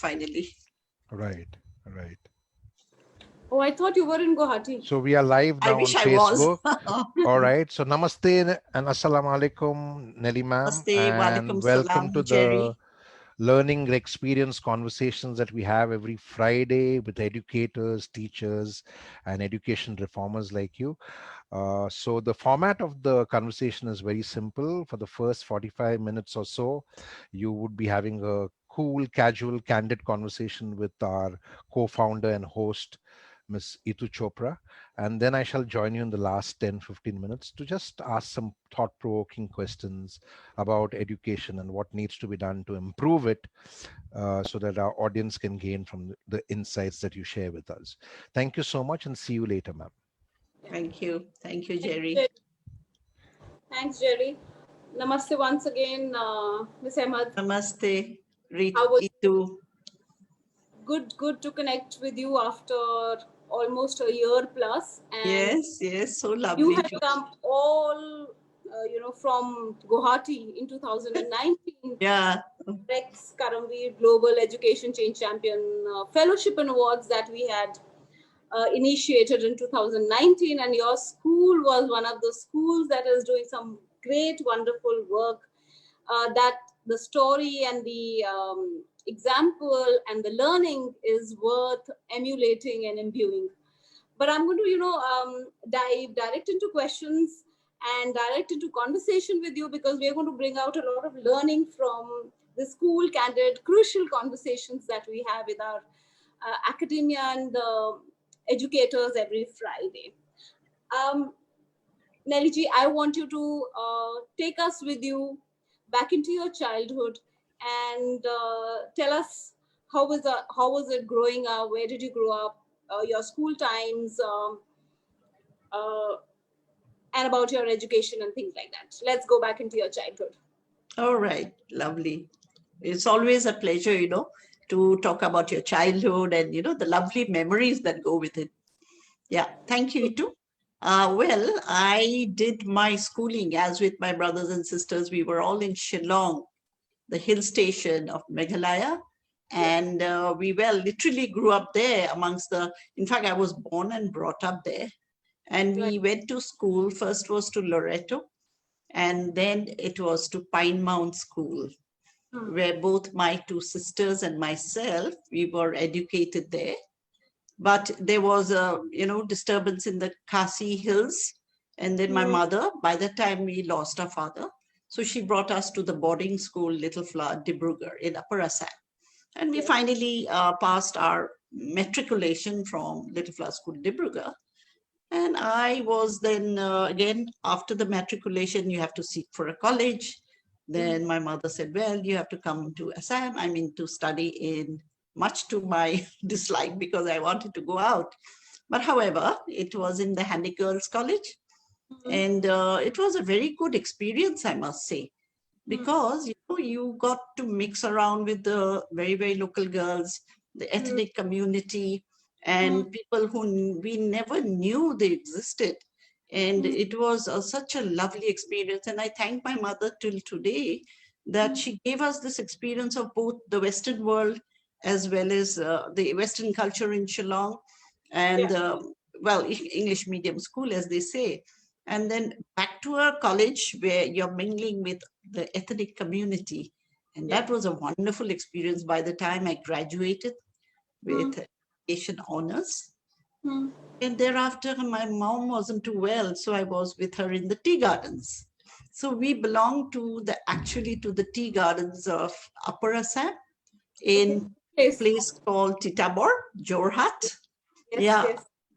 finally. Right, right. Oh, I thought you were in Guwahati. So we are live I now wish on I was. Facebook. All right. So namaste and assalamu alaikum, Nellie ma'am, Namaste, and walaikum welcome to salam, the Jerry. learning experience conversations that we have every Friday with educators, teachers, and education reformers like you. So the format of the conversation is very simple. For the first 45 minutes or so, you would be having a cool, casual, candid conversation with our co-founder and host, Ms. Itu Chopra. And then I shall join you in the last 10-15 minutes to just ask some thought-provoking questions about education and what needs to be done to improve it, so that our audience can gain from the insights that you share with us. Thank you so much and see you later, ma'am. Thank you. Thank you, Thanks, Jerry. Jerry. Thanks, Jerry. Namaste once again, Ms. Ahmed. Namaste, How was Itu. good to connect with you after almost a year plus. And Yes, so you lovely had to. come all, from Guwahati in 2019. Yeah, Rex Karamveer Global Education Change Champion Fellowship and Awards that we had initiated in 2019, and your school was one of the schools that is doing some great, wonderful work. That the story and the example and the learning is worth emulating and imbuing. But I'm going to, dive direct into questions and direct into conversation with you, because we're going to bring out a lot of learning from the school candid, crucial conversations that we have with our academia and educators every Friday. Nellie ji, I want you to take us with you back into your childhood and tell us how was it growing up? Where did you grow up? Your school times, uh, and about your education and things like that. Let's go back into your childhood. all right, lovely. It's always a pleasure, to talk about your childhood and, the lovely memories that go with it. Yeah, thank you, Itu. Well, I did my schooling as with my brothers and sisters. We were all in Shillong, the hill station of Meghalaya. And we literally grew up there in fact, I was born and brought up there. And we went to school. First was to Loreto, and then it was to Pine Mount School, where both my two sisters and myself, we were educated there. But there was a, disturbance in the Khasi Hills. And then my mother, by the time we lost our father, so she brought us to the boarding school, Little Flower, Dibrugarh in Upper Assam. And we finally passed our matriculation from Little Flower School, Dibrugarh. And I was then, again, after the matriculation, you have to seek for a college. Then my mother said, well, you have to come to Assam. To study in, much to my dislike, because I wanted to go out. But however, it was in the Handy Girls College. And it was a very good experience, I must say, because you got to mix around with the very, very local girls, the ethnic community, and people who we never knew they existed. And it was such a lovely experience. And I thank my mother till today that she gave us this experience of both the Western world as well as the Western culture in Shillong and, English medium school, as they say. And then back to a college where you're mingling with the ethnic community. And that was a wonderful experience by the time I graduated with education honors. And thereafter, my mom wasn't too well, so I was with her in the tea gardens. So we belong to the tea gardens of Upper Assam in a place called Titabor, Jorhat.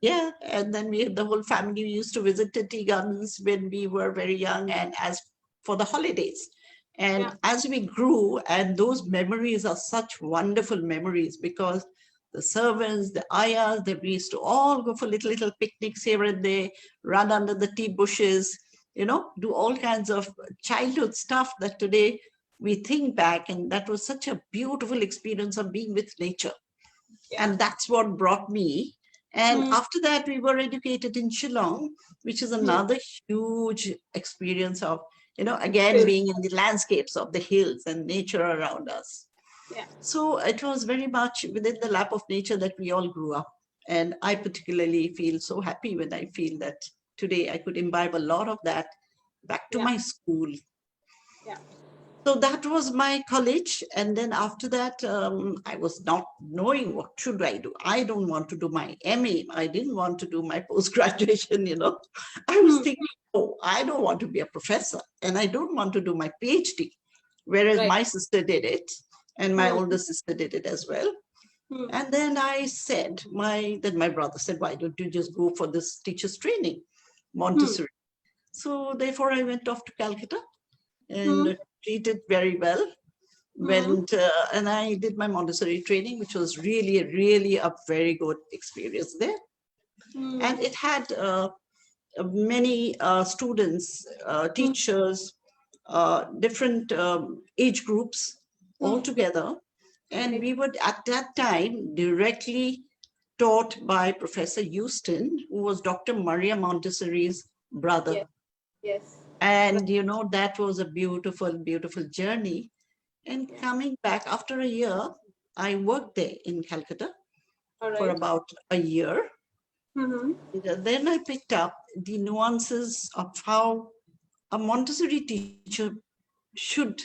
Yeah, and then the whole family used to visit the tea gardens when we were very young and as for the holidays. And as we grew, and those memories are such wonderful memories, because the servants, the ayahs, we used to all go for little picnics here and there, run under the tea bushes, do all kinds of childhood stuff that today we think back. And that was such a beautiful experience of being with nature. And that's what brought me. And after that, we were educated in Shillong, which is another huge experience of, again, being in the landscapes of the hills and nature around us. Yeah. So it was very much within the lap of nature that we all grew up. And I particularly feel so happy when I feel that today I could imbibe a lot of that back to Yeah. my school. Yeah. So that was my college. And then after that, I was not knowing what should I do. I don't want to do my MA. I didn't want to do my post-graduation, I was Hmm. thinking, oh, I don't want to be a professor and I don't want to do my PhD. Whereas Right. my sister did it and my Hmm. older sister did it as well. Hmm. And then I said, my brother said, why don't you just go for this teacher's training, Hmm. Montessori? So therefore I went off to Calcutta Hmm. and treated very well. Hmm. And I did my Montessori training, which was really, really a very good experience there. Hmm. And it had many students, Hmm. teachers, different age groups all Hmm. together. And Right. we were at that time directly taught by Professor Houston, who was Dr. Maria Montessori's brother. Yes. Yes. Right. And, that was a beautiful, beautiful journey. And Yeah. coming back after a year, I worked there in Calcutta All for right. about a year. Mm-hmm. And then I picked up the nuances of how a Montessori teacher should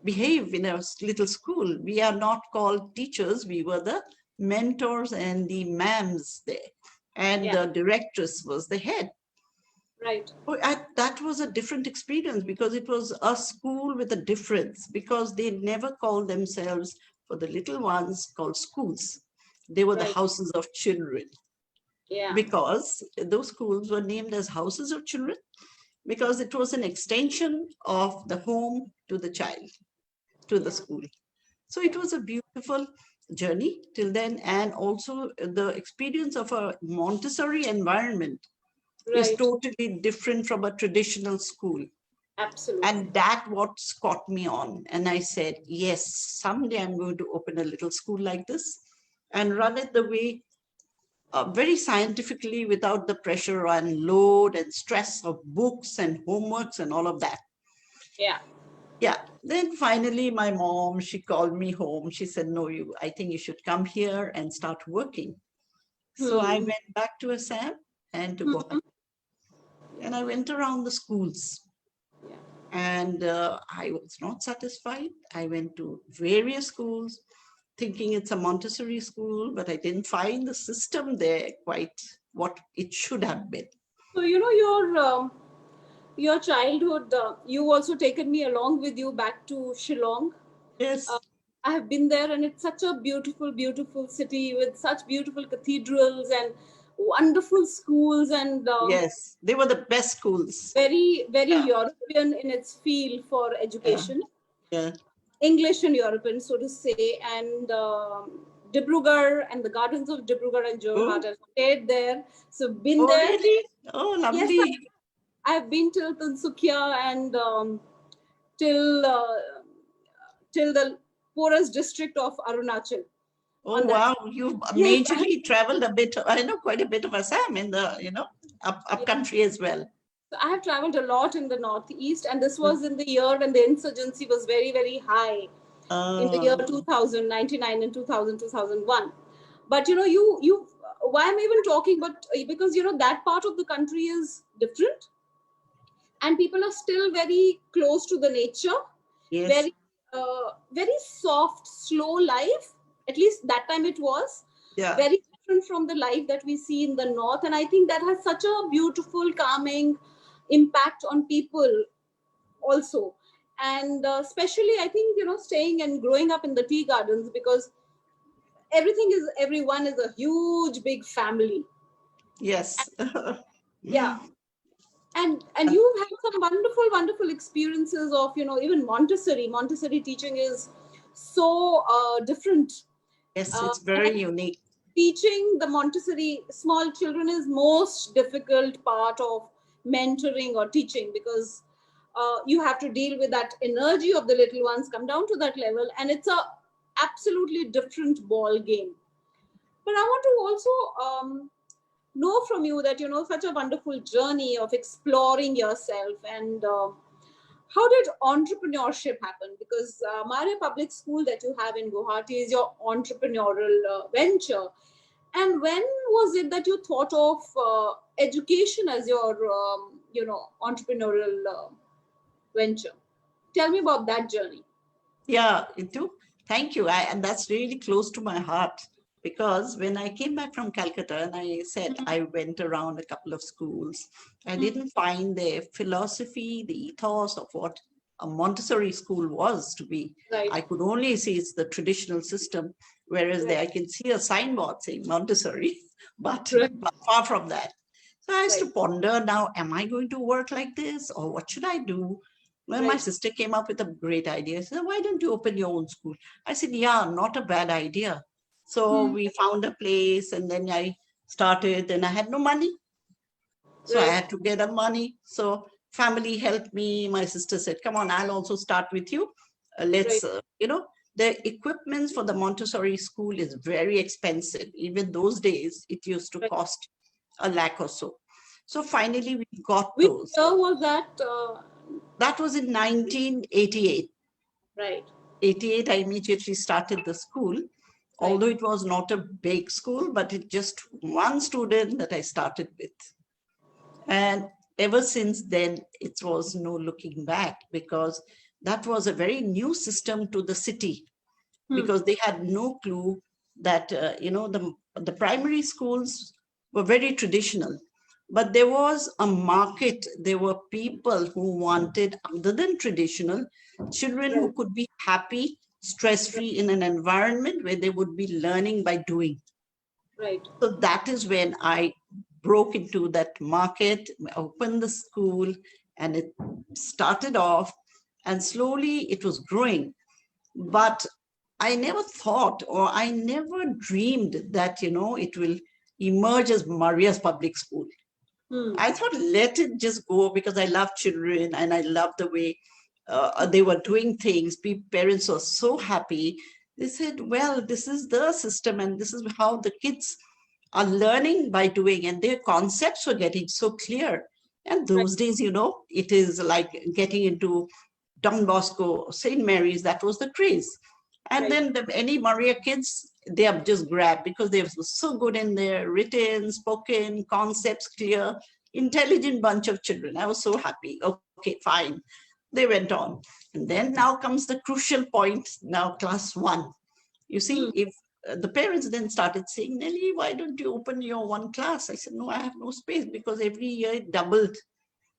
behave in a little school. We are not called teachers. We were the mentors and the ma'ams there. And Yeah. the directress was the head. Right. That was a different experience because it was a school with a difference because they never called themselves for the little ones called schools. They were the Right. houses of children Yeah. because those schools were named as houses of children because it was an extension of the home to the child, to the Yeah. school. So it Yeah. was a beautiful journey till then. And also the experience of a Montessori environment is Right. totally different from a traditional school. Absolutely. And that what caught me on. And I said, yes, someday I'm going to open a little school like this and run it the way very scientifically without the pressure and load and stress of books and homeworks and all of that. Yeah. Yeah. Then finally, my mom, she called me home. She said, no, I think you should come here and start working. So I Hmm. went back to Assam and to Hmm. Guwahati. Yeah. And I went around the schools. Yeah. And I was not satisfied. I went to various schools thinking it's a Montessori school, but I didn't find the system there quite what it should have been. So your childhood. You also taken me along with you back to Shillong. Uh, Yes, I have been there, and it's such a beautiful, beautiful city with such beautiful cathedrals and wonderful schools, and yes, they were the best schools. very, very Yeah, European in its feel for yeah, education. yeah. English and European, so to say, and Dibrugarh and the gardens of Dibrugarh and Jorhat. Oh, I've stayed there, so been oh, there. really? Oh, Yes, lovely. I've been till Tinsukia and till till the poorest district of Arunachal Oh, on that. wow. You've Yes, majorly traveled a bit. I know quite a bit of Assam in the, up yeah. country as well. So I have traveled a lot in the northeast, and this was in the year when the insurgency was very, very high in the year Uh, 2000, 99 and 2000, 2001. But you why am I even talking? But because that part of the country is different, and people are still very close to the nature, yes, very very soft, slow life. At least that time it was yeah, very different from the life that we see in the north, and I think that has such a beautiful, calming impact on people also. And especially I think staying and growing up in the tea gardens, because everyone is a huge big family. And, yes. yeah, and you've had some wonderful, wonderful experiences of even Montessori teaching is so different. Yes, uh, it's and I very think unique. teaching the Montessori small children is most difficult part of mentoring or teaching, because you have to deal with that energy of the little ones, come down to that level, and it's a absolutely different ball game. But I want to also know from you that such a wonderful journey of exploring yourself, and how did entrepreneurship happen? Because Maria Public School that you have in Guwahati is your entrepreneurial venture. And when was it that you thought of education as your, entrepreneurial venture? Tell me about that journey. Yeah, Itu, thank you. And that's really close to my heart, because when I came back from Calcutta and I said I went around a couple of schools, I didn't find the philosophy, the ethos of what a Montessori school was to be. Right. I could only see it's the traditional system, whereas there I can see a signboard saying Montessori, but far from that. So I used to ponder now, am I going to work like this, or what should I do? Well, my sister came up with a great idea. She said, why don't you open your own school? I said, yeah, not a bad idea. So we found a place, and then I started, and I had no money. So I had to get a money. So family helped me. My sister said, come on, I'll also start with you. Let's, the equipment for the Montessori school is very expensive. Even those days, it used to cost 1 lakh or so. So finally, we got those. Which year was that? That was in 1988. Right. 88, I immediately started the school, although it was not a big school, but it just one student that I started with. And ever since then, it was no looking back, because that was a very new system to the city, because they had no clue that, the primary schools were very traditional. But there was a market. There were people who wanted, other than traditional, children who could be happy, stress-free in an environment where they would be learning by doing. Right. So that is when I broke into that market, opened the school, and it started off, and slowly it was growing. But I never thought, or I never dreamed that, it will emerge as Maria's Public School. I thought, let it just go, because I love children and I love the way they were doing things. Parents were so happy. They said, well, this is the system, and this is how the kids are learning by doing, and their concepts were getting so clear. And those days, it is like getting into Don Bosco, St. Mary's, that was the craze. And then any Maria kids, they are just grabbed, because they were so good in their written, spoken, concepts clear, intelligent bunch of children. I was so happy. Okay, fine. They went on. And then now comes the crucial point, now class 1. You see, if the parents then started saying, Nellie, why don't you open your one class? I said, no, I have no space, because every year it doubled.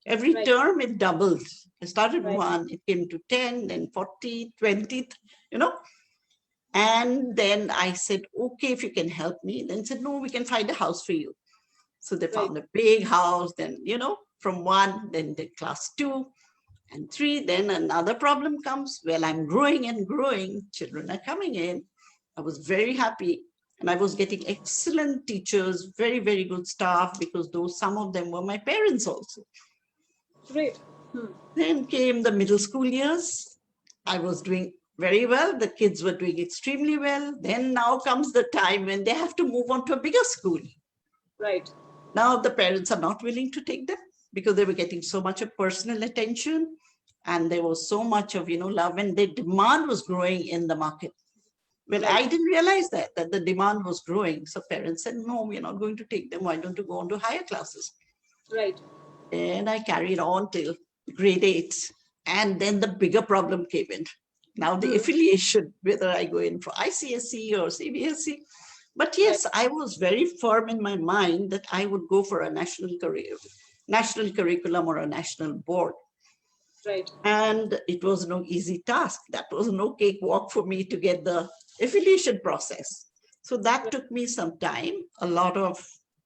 Every term it doubled. I started 1, it came to 10, then 40, 20, And then I said, okay, if you can help me. Then said, no, we can find a house for you. So they found a big house, then, from 1, then the class 2 and 3, then another problem comes. Well, I'm growing and growing. Children are coming in. I was very happy. And I was getting excellent teachers, very, very good staff, because some of them were my parents also. Great. Then came the middle school years. I was doing very well. The kids were doing extremely well. Then now comes the time when they have to move on to a bigger school. Right. Now the parents are not willing to take them, because they were getting so much of personal attention, and there was so much of, love, and the demand was growing in the market. Well, I didn't realize that the demand was growing. So parents said, no, we're not going to take them. Why don't you go on to higher classes? Right. And I carried on till grade 8. And then the bigger problem came in. Now the affiliation, whether I go in for ICSE or CBSE. But yes, I was very firm in my mind that I would go for a national curriculum or a national board. Right. And it was no easy task. That was no cakewalk for me to get the affiliation process. So that took me some time, a lot of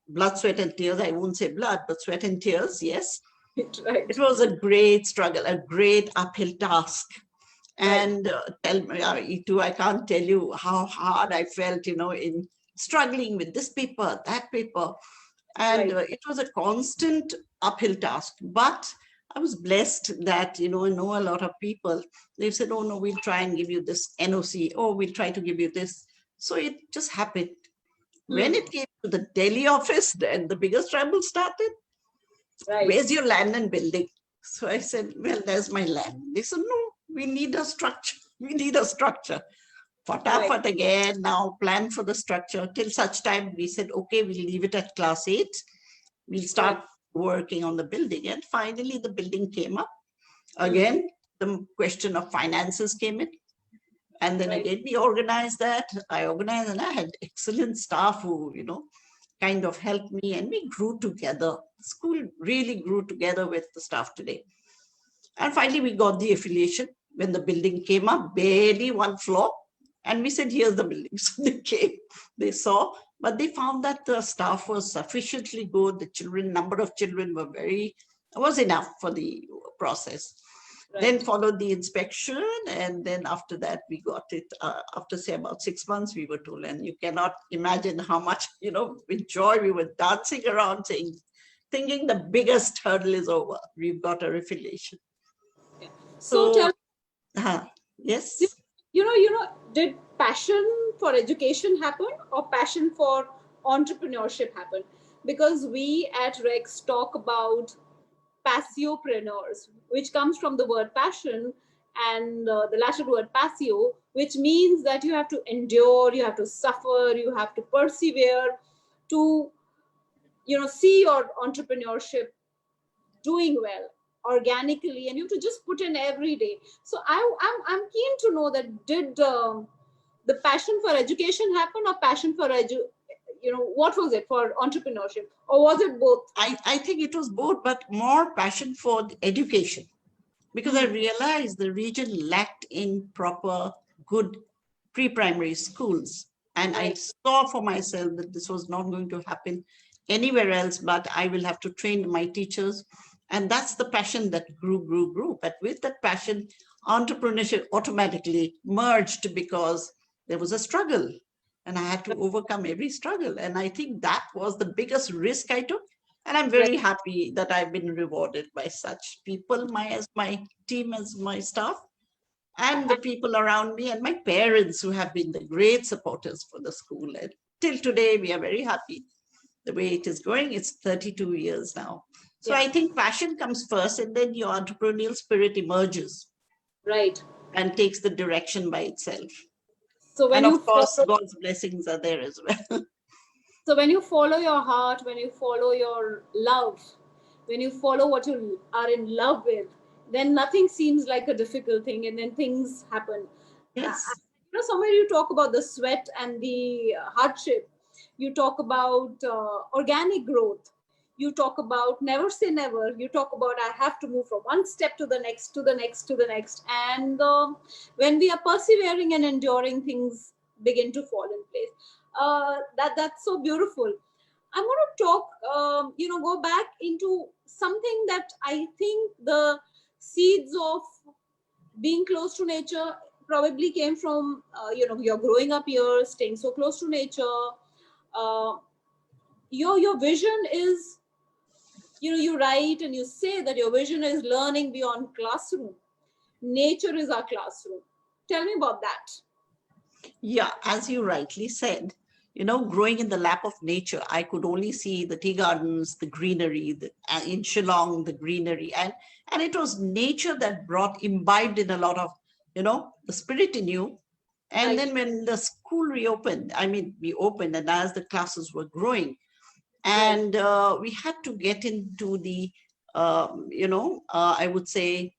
blood, sweat, and tears. I won't say blood, but sweat and tears, yes. Right. It was a great struggle, a great uphill task. And tell me, Itu, I can't tell you how hard I felt, in struggling with this paper, that paper. And it was a constant uphill task. But I was blessed that, I know a lot of people. They've said, oh, no, we'll try and give you this NOC. Oh, we'll try to give you this. So it just happened. When it came to the Delhi office, then the biggest trouble started. Where's your land and building? So I said, well, there's my land. They said, no, we need a structure. We need a structure. Fatafat again, now plan for the structure. Till such time we said, okay, we'll leave it at class 8. We'll start working on the building. And finally the building came up. Again, the question of finances came in. And then again, we organized that. I organized, and I had excellent staff who, kind of helped me, and we grew together. School really grew together with the staff today. And finally, we got the affiliation when the building came up, barely one floor. And we said, here's the building. So they came, they saw, but they found that the staff was sufficiently good. The children, number of children was enough for the process. Then followed the inspection. And then after that, we got it, after say about 6 months, we were told, and you cannot imagine how much, with joy, we were dancing around thinking the biggest hurdle is over. We've got our affiliation. Yeah. So tell yes. Did passion for education happen or passion for entrepreneurship happen? Because we at Rex talk about passiopreneurs, which comes from the word passion and the Latin word passio, which means that you have to endure, you have to suffer, you have to persevere to, see your entrepreneurship doing well organically, and you have to just put in every day. So I'm keen to know that did the passion for education happen or passion for what was it for entrepreneurship, or was it both? I think it was both, but more passion for education, because I realized the region lacked in proper good pre-primary schools, and I saw for myself that this was not going to happen anywhere else, but I will have to train my teachers. And that's the passion that grew. But with that passion, entrepreneurship automatically merged, because there was a struggle and I had to overcome every struggle. And I think that was the biggest risk I took. And I'm very happy that I've been rewarded by such people, as my team, as my staff, and the people around me, and my parents, who have been the great supporters for the school. And till today, we are very happy the way it is going. It's 32 years now. So I think passion comes first, and then your entrepreneurial spirit emerges. Right. And takes the direction by itself. So when of course, God's blessings are there as well. So when you follow your heart, when you follow your love, when you follow what you are in love with, then nothing seems like a difficult thing, and then things happen. Yes. Somewhere you talk about the sweat and the hardship. You talk about organic growth. You talk about never say never. You talk about I have to move from one step to the next, to the next, to the next. And when we are persevering and enduring, things begin to fall in place. That's so beautiful. I'm going to talk, go back into something that I think the seeds of being close to nature probably came from, your growing up years, staying so close to nature. Your vision is, you write and you say that your vision is learning beyond classroom. Nature is our classroom. Tell me about that. Yeah, as you rightly said, growing in the lap of nature, I could only see the tea gardens, the greenery, in Shillong, the greenery. And it was nature that imbibed in a lot of, the spirit in you. And then when the school reopened, we opened, and as the classes were growing, and we had to get into the, I would say,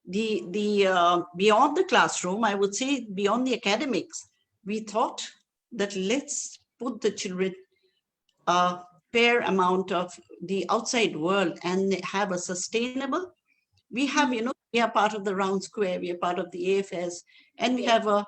the beyond the classroom, I would say beyond the academics. We thought that let's put the children a fair amount of the outside world and have a sustainable. We have, we are part of the Round Square, we are part of the AFS, and we have a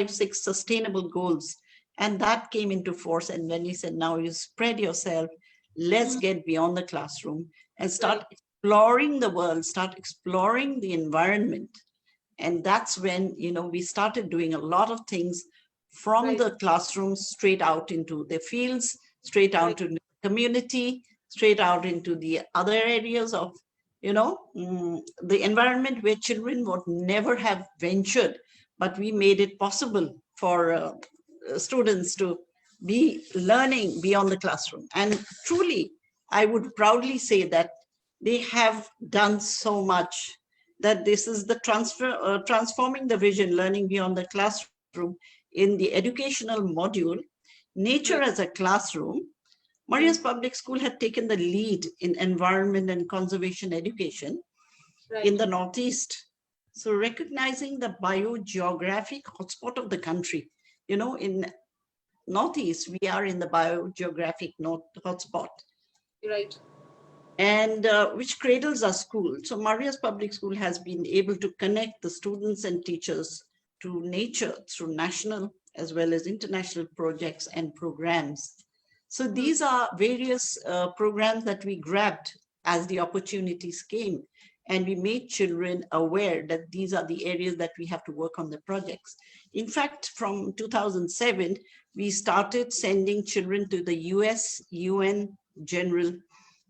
6 sustainable goals. And that came into force. And when we said, now you spread yourself, let's get beyond the classroom and start exploring the world, start exploring the environment. And that's when, we started doing a lot of things from the classrooms straight out into the fields, straight out into the community, straight out into the other areas of, the environment where children would never have ventured, but we made it possible for students to be learning beyond the classroom. And truly, I would proudly say that they have done so much that this is the transforming the vision, learning beyond the classroom in the educational module, nature Right. as a classroom. Maria's Hmm. Public School had taken the lead in environment and conservation education in Right. the Northeast. So recognizing the biogeographic hotspot of the country, in Northeast, we are in the biogeographic north hotspot, Right. and which cradles our school. So Maria's Public School has been able to connect the students and teachers to nature through national as well as international projects and programs. So Hmm. these are various programs that we grabbed as the opportunities came, and we made children aware that these are the areas that we have to work on the projects. In fact, from 2007, we started sending children to the US UN General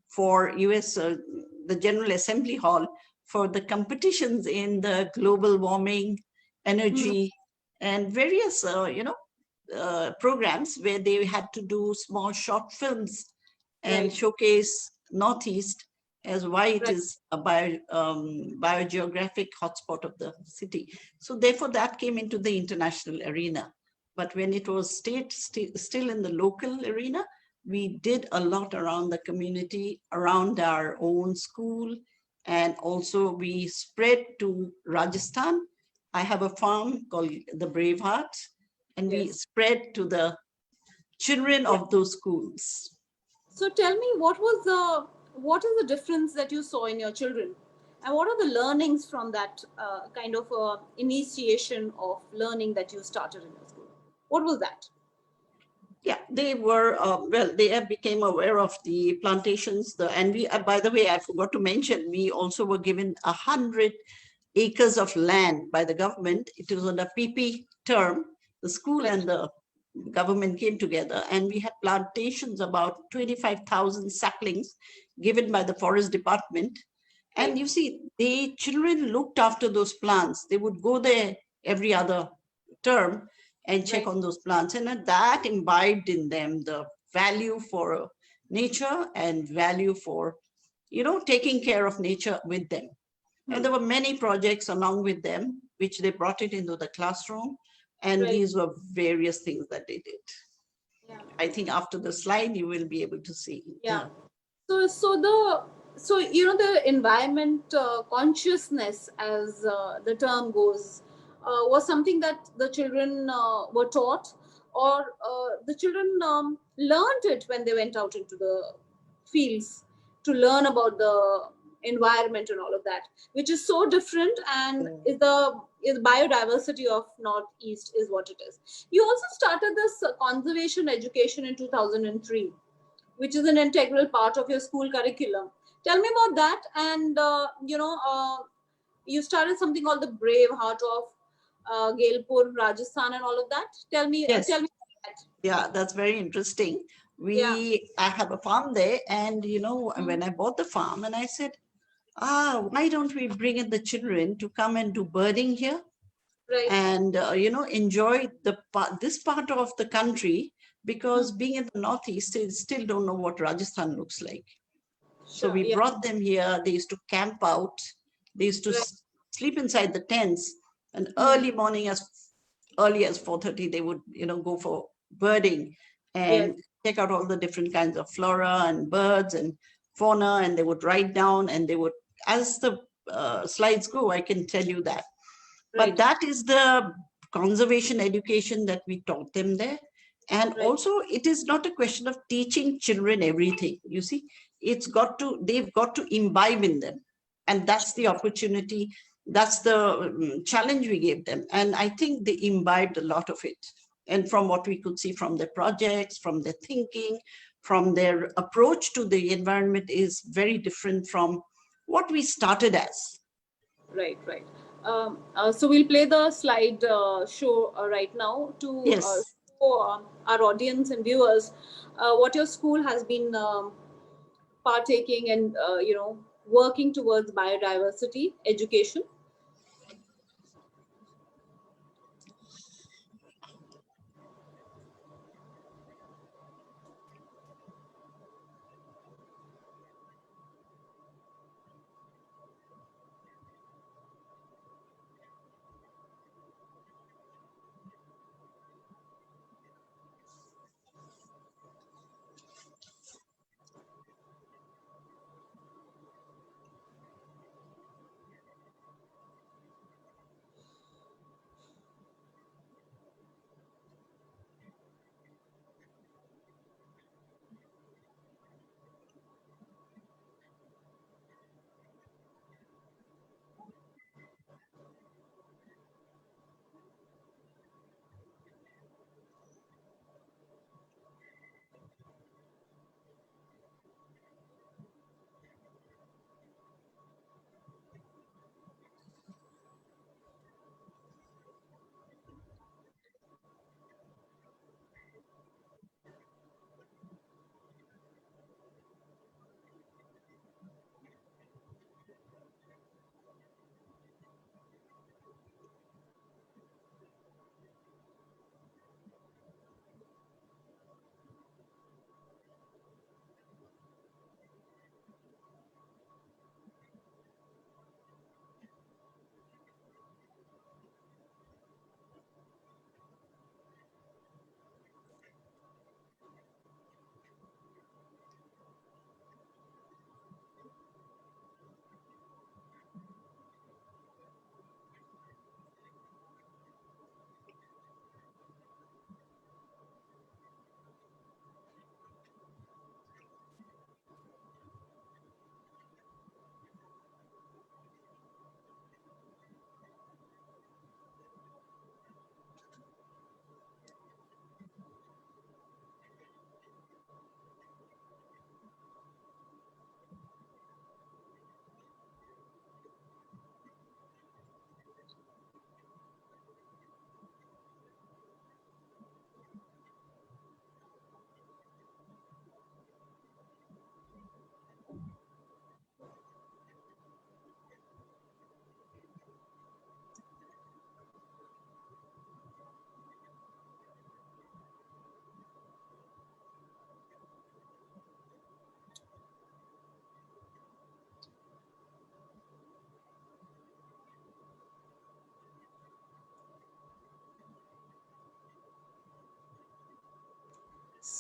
for US, the General Assembly Hall for the competitions in the global warming, Hmm. energy, and various, programs where they had to do small short films and Right. showcase Northeast as why it Right. is a biogeographic hotspot of the city. So therefore that came into the international arena. But when it was still in the local arena, we did a lot around the community, around our own school, and also we spread to Rajasthan. I have a farm called the Brave Heart, and we Yes. spread to the children Yeah. of those schools. So tell me, what is the difference that you saw in your children, and what are the learnings from that kind of initiation of learning that you started in your school? What was that? Yeah, they were, well, they have became aware of the plantations. And we, by the way, I forgot to mention, we also were given 100 acres of land by the government. It was on a PP term. The school Right. and the government came together, and we had plantations, about 25,000 saplings given by the forest department. And Right. you see, the children looked after those plants. They would go there every other term and check Right. on those plants. And that imbibed in them the value for nature and value for, taking care of nature with them. And Hmm. there were many projects along with them, which they brought it into the classroom. And Right. these were various things that they did. Yeah. I think after the slide, you will be able to see. Yeah. So the environment consciousness, as the term goes, was something that the children were taught, or the children learned it when they went out into the fields to learn about the environment and all of that, which is so different, and is biodiversity of Northeast is what it is. You also started this conservation education in 2003, which is an integral part of your school curriculum. Tell me about that. And you started something called the Brave Heart of Gailpur, Rajasthan, and all of that. Tell Yes. me about that. Yeah, that's very interesting. Yeah. I have a farm there, and Mm. when I bought the farm, and I said, why don't we bring in the children to come and do birding here Right. and enjoy this part of the country, Mm. because being in the Northeast, they still don't know what Rajasthan looks like. So Sure. we Yeah. brought them here. They used to camp out. They used to Right. sleep inside the tents. And Mm. early morning, as early as 4:30, they would, go for birding Yes. and check out all the different kinds of flora and birds and fauna. And they would write down, and they would, as the slides go, I can tell you that. But Right. that is the conservation education that we taught them there. And Right. also, it is not a question of teaching children everything. You see, they've got to imbibe in them. And that's the opportunity, that's the challenge we gave them. And I think they imbibed a lot of it. And from what we could see from their projects, from their thinking, from their approach to the environment is very different from what we started as. Right. Right. So we'll play the slide show right now to Yes. show our audience and viewers what your school has been partaking and working towards biodiversity education.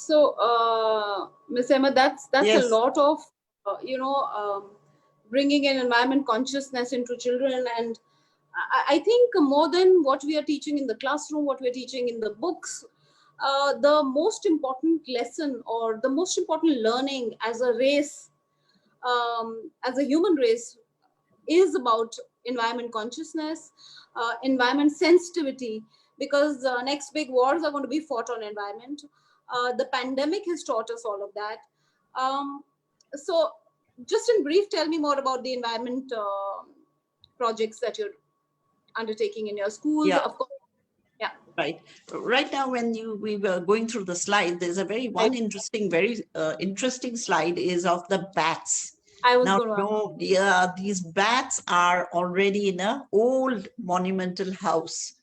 So, Ms. Emma, that's a Yes. lot of bringing in environment consciousness into children, and I think more than what we are teaching in the classroom, what we are teaching in the books, the most important lesson or the most important learning as a race, as a human race, is about environment consciousness, environment sensitivity, because next big wars are going to be fought on environment. The pandemic has taught us all of that. So, just in brief, tell me more about the environment projects that you're undertaking in your schools. Yeah. Of course, yeah. Right. Right now, when we were going through the slide, there's a very very interesting slide is of the bats. I was Now, going to ask. no, yeah, these bats are already in a old monumental house.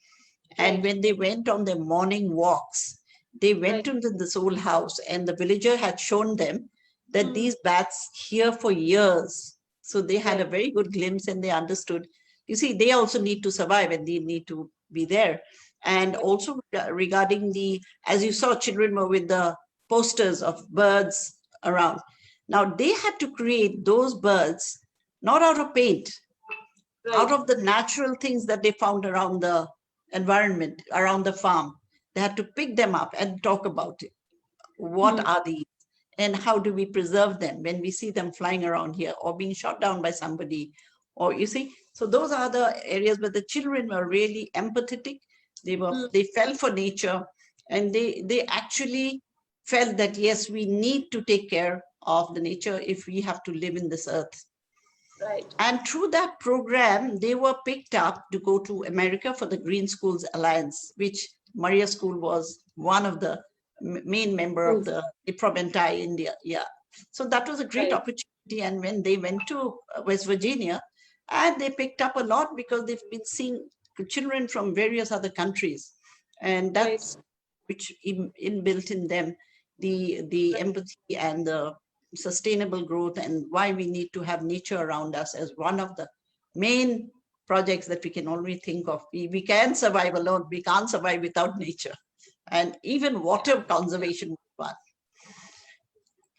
And Right. when they went on their morning walks, they went Right. into this old house, and the villager had shown them that Mm. these bats here for years. So they had a Right. very good glimpse, and they understood. You see, they also need to survive, and they need to be there. And Right. also regarding as you saw, children were with the posters of birds around. Now they had to create those birds not out of paint, out Right. of the natural things that they found around the environment, around the farm. They had to pick them up and talk about it. What Mm. are these? And how do we preserve them when we see them flying around here or being shot down by somebody? Or you see, so those are the areas where the children were really empathetic. Mm. They fell for nature, and they actually felt that yes, we need to take care of the nature if we have to live in this earth. Right. And through that program, they were picked up to go to America for the Green Schools Alliance, which Maria School was one of the main member of Schools. the from entire India. Yeah. So that was a great Right. opportunity. And when they went to West Virginia, and they picked up a lot because they've been seeing children from various other countries. And Right. that's which inbuilt in them the Right. empathy and the sustainable growth, and why we need to have nature around us as one of the main projects that we can only think of. We can survive alone, we can't survive without nature, and even water conservation was one.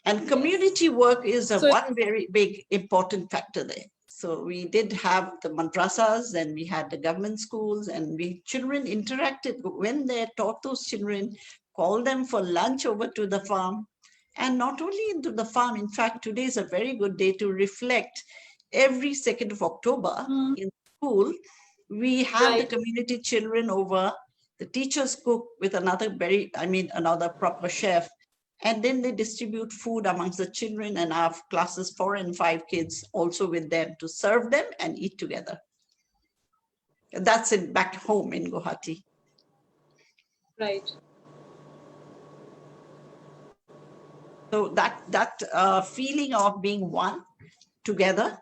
And Yes. community work is a So, one very big important factor there. So we did have the madrasas, and we had the government schools, and we children interacted when they taught those children, call them for lunch over to the farm. And not only into the farm, in fact, today is a very good day to reflect. Every 2nd of October mm, in school, we have the right. community children over. The teachers cook with another proper chef, and then they distribute food amongst the children, and our classes 4 and 5 kids also with them to serve them and eat together. That's it back home in Guwahati. Right. So that feeling of being one together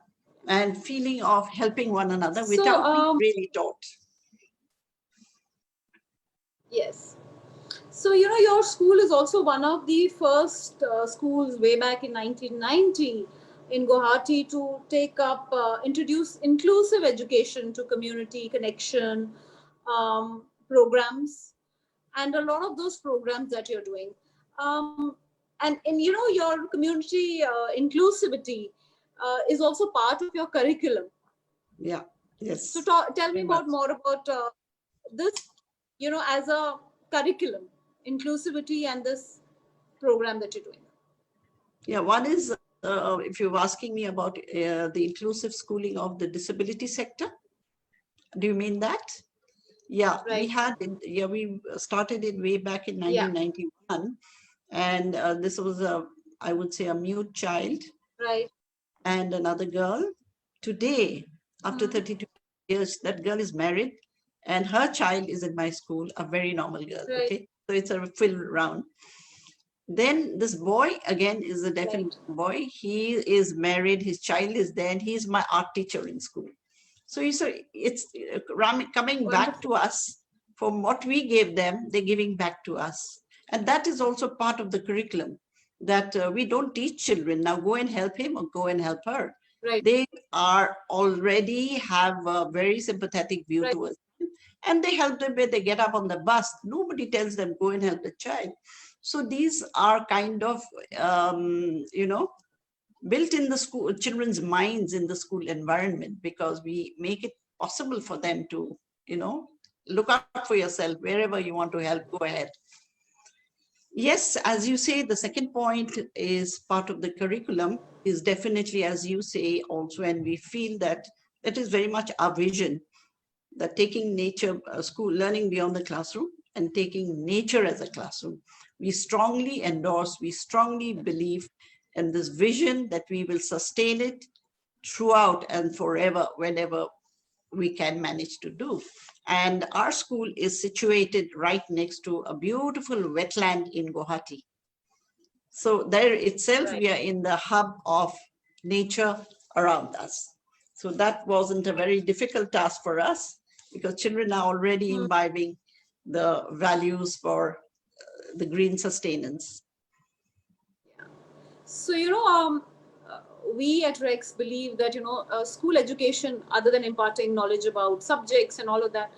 and feeling of helping one another So, without being really taught. yes. So, your school is also one of the first schools way back in 1990 in Guwahati to introduce inclusive education to community connection programs, and a lot of those programs that you're doing. And your community inclusivity is also part of your curriculum. Yeah. Yes. So, tell me Very much. more about this, as a curriculum, inclusivity, and this program that you're doing. Yeah, one is if you're asking me about the inclusive schooling of the disability sector, do you mean that? Yeah, Right. we started it way back in Yeah. 1991, and this was I would say, a mute child Right. and another girl. Today, after 32 years, that girl is married, and her child is in my school, a very normal girl. Right. Okay, so it's a full round. Then this boy again is a definite boy. He is married, his child is there, and he's my art teacher in school. So it's coming back to us. From what we gave them, they're giving back to us. And that is also part of the curriculum, that we don't teach children, now go and help him or go and help her. Right. They are already have a very sympathetic view towards them, and they help them when they get up on the bus. Nobody tells them, go and help the child. So these are kind of, built in the school, children's minds in the school environment, because we make it possible for them to, look out for yourself. Wherever you want to help, go ahead. Yes, as you say, the second point is part of the curriculum is definitely, as you say, also, and we feel that that is very much our vision, that taking nature, school learning beyond the classroom and taking nature as a classroom. We strongly endorse, we strongly believe in this vision that we will sustain it throughout and forever whenever we can manage to do. And our school is situated right next to a beautiful wetland in Guwahati. So there itself, Right. we are in the hub of nature around us. So that wasn't a very difficult task for us, because children are already imbibing the values for the green sustenance. So, we at Rex believe that, school education, other than imparting knowledge about subjects and all of that,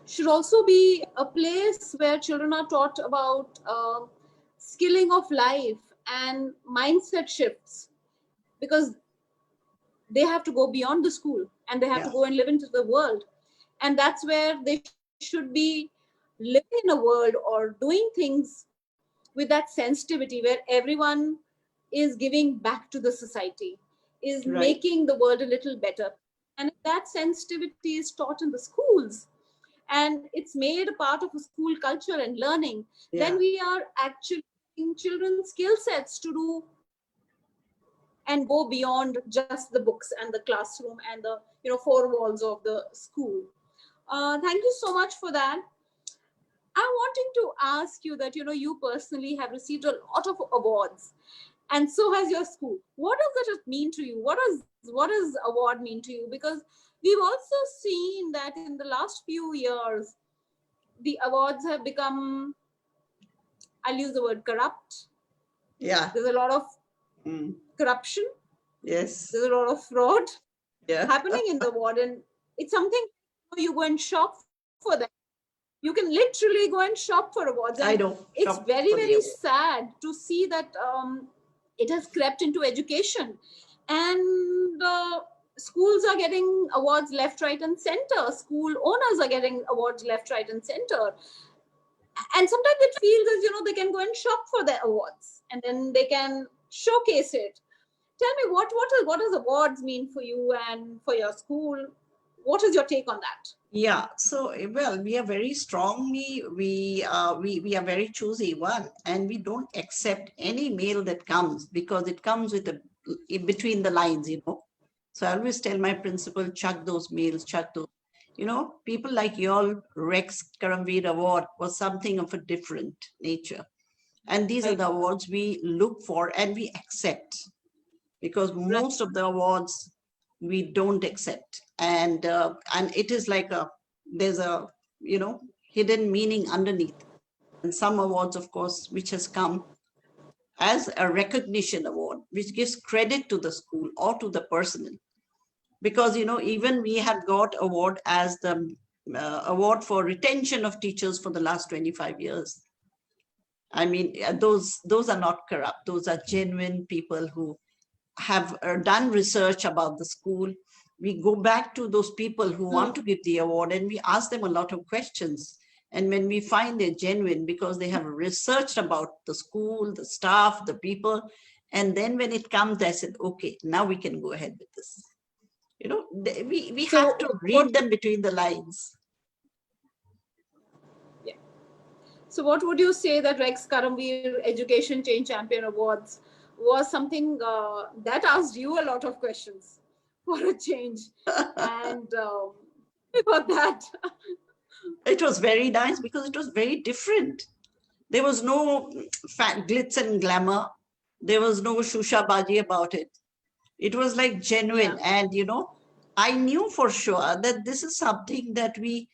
should also be a place where children are taught about skilling of life and mindset shifts, because they have to go beyond the school and they have to Yeah, go and live into the world. And that's where they should be living in a world or doing things with that sensitivity, where everyone is giving back to the society, is right. making the world a little better. And if that sensitivity is taught in the schools and it's made a part of a school culture and learning, then Yeah, we are actually giving children skill sets to do and go beyond just the books and the classroom and the four walls of the school. Thank you so much for that. I'm wanting to ask you that you personally have received a lot of awards, and so has your school. What does that mean to you? What does award mean to you? Because we've also seen that in the last few years, the awards have become, I'll use the word corrupt. yeah. There's a lot of Mm. corruption. Yes. There's a lot of fraud Yeah. happening in the award, and it's something you go and shop for them. You can literally go and shop for awards, and I don't it's shop very for very the award. sad to see that it has crept into education, and schools are getting awards left, right, and center. School owners are getting awards left, right, and center, and sometimes it feels as they can go and shop for their awards, and then they can showcase it. Tell me, what does awards mean for you and for your school? What is your take on that? Yeah, so well, we are very strongly, we are very choosy one, and we don't accept any mail that comes, because it comes with a in between the lines. So I always tell my principal, chuck those mails, chuck those. People like y'all, Rex Karamveer Award was something of a different nature. And these are Right. the awards we look for and we accept, because Right. most of the awards we don't accept, and it is like there's a hidden meaning underneath. And some awards, of course, which has come as a recognition award, which gives credit to the school or to the person, because even we have got award as the award for retention of teachers for the last 25 years. I mean, those are not corrupt, those are genuine people who have done research about the school. We go back to those people who want to give the award, and we ask them a lot of questions. And when we find they're genuine because they have researched about the school, the staff, the people, and then when it comes, I said, okay, now we can go ahead with this. We have So to what? read them between the lines. Yeah. So what would you say that Rex Karamveer Education Change Champion Awards was something that asked you a lot of questions for a change, and about that. It was very nice because it was very different. There was no fat glitz and glamour. There was no shusha baji about it. It was like genuine. Yeah. And, I knew for sure that this is something that we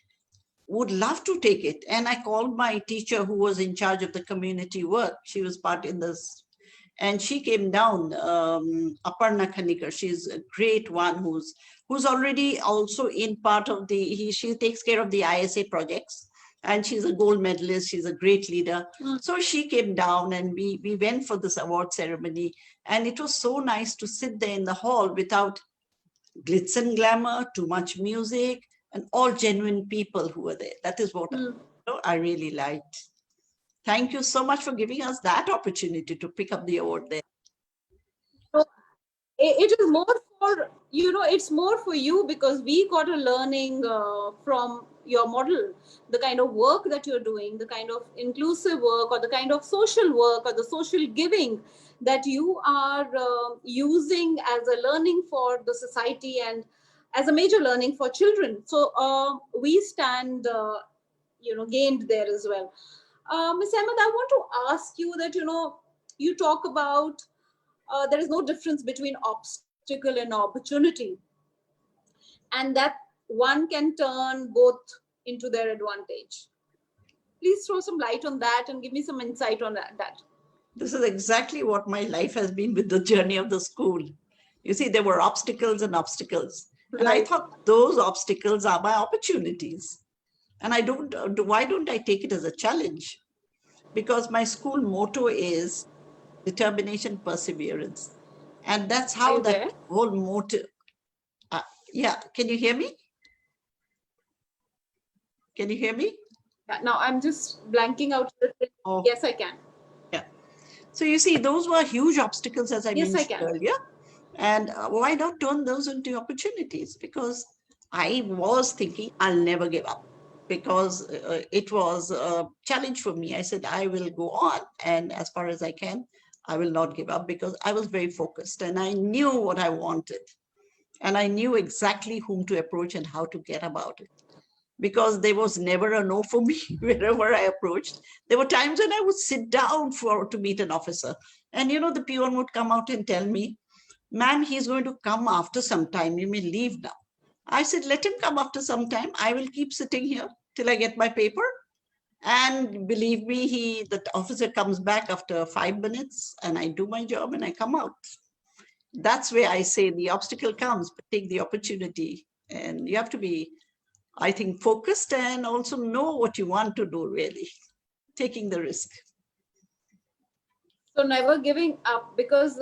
would love to take it. And I called my teacher who was in charge of the community work. She was part in this. And she came down, Aparna Khanikar. She's a great one who's already also in part of she takes care of the ISA projects. and she's a gold medalist. She's a great leader. So she came down and we went for this award ceremony. And it was so nice to sit there in the hall without glitz and glamour, too much music, and all genuine people who were there. That is what I really liked. Thank you so much for giving us that opportunity to pick up the award there. So it is more for, it's more for you because we got a learning from your model, the kind of work that you're doing, the kind of inclusive work or the kind of social work or the social giving that you are using as a learning for the society and as a major learning for children. So we stand, gained there as well. Ms. Ahmed, I want to ask you that, you talk about there is no difference between obstacle and opportunity, and that one can turn both into their advantage. Please throw some light on that and give me some insight on that. This is exactly what my life has been with the journey of the school. You see, there were obstacles and obstacles. Right. And I thought those obstacles are my opportunities. And why don't I take it as a challenge? Because my school motto is determination, perseverance. And that's how that whole motto. Yeah, can you hear me? Can you hear me? Yeah, now I'm just blanking out. Oh. Yes, I can. Yeah. So you see, those were huge obstacles, as I mentioned earlier. And why not turn those into opportunities? Because I was thinking I'll never give up, because it was a challenge for me. I said, I will go on, and as far as I can, I will not give up, because I was very focused and I knew what I wanted. And I knew exactly whom to approach and how to get about it. Because there was never a no for me wherever I approached. There were times when I would sit down to meet an officer. And, the peon would come out and tell me, ma'am, he's going to come after some time. You may leave now. I said, let him come after some time. I will keep sitting here till I get my paper. And believe me, the officer comes back after 5 minutes and I do my job and I come out. That's where I say the obstacle comes, but take the opportunity. And you have to be, I think, focused and also know what you want to do, really, taking the risk. So never giving up, because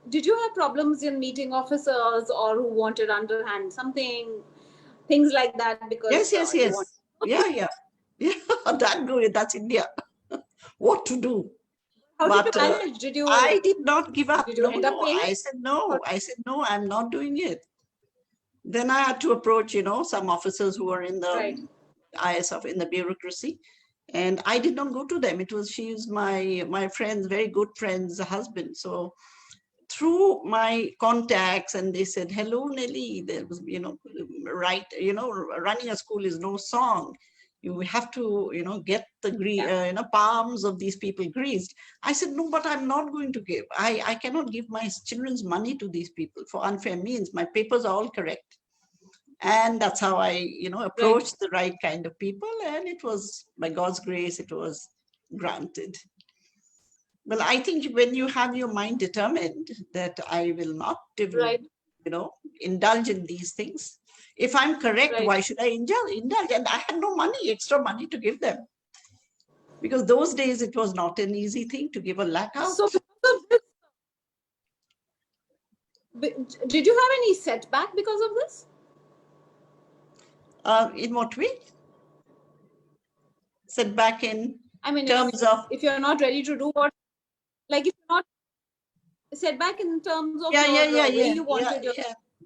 did you have problems in meeting officers or who wanted underhand something, things like that? Because yes. Yeah. That's India. What to do? How did you manage? I did not give up. Did you end up paying? I said no, I'm not doing it. Then I had to approach, some officers who are in the ISF, in the bureaucracy. And I did not go to them. She's my friend's, very good friend's husband. So through my contacts, and they said, hello, Nellie, there was, running a school is no song. You have to, get the palms of these people greased. I said, no, but I'm not going to give. I cannot give my children's money to these people for unfair means. My papers are all correct. And that's how I, approached the right kind of people. And it was, by God's grace, it was granted. Well, I think when you have your mind determined that I will not, indulge in these things. If I'm correct, why should I indulge? And I had no money, extra money to give them. Because those days, it was not an easy thing to give a lakh out. So did you have any setback because of this? In what way? Setback in terms of... If you're not ready to do what... Like if you're not... Setback in terms of way you wanted your...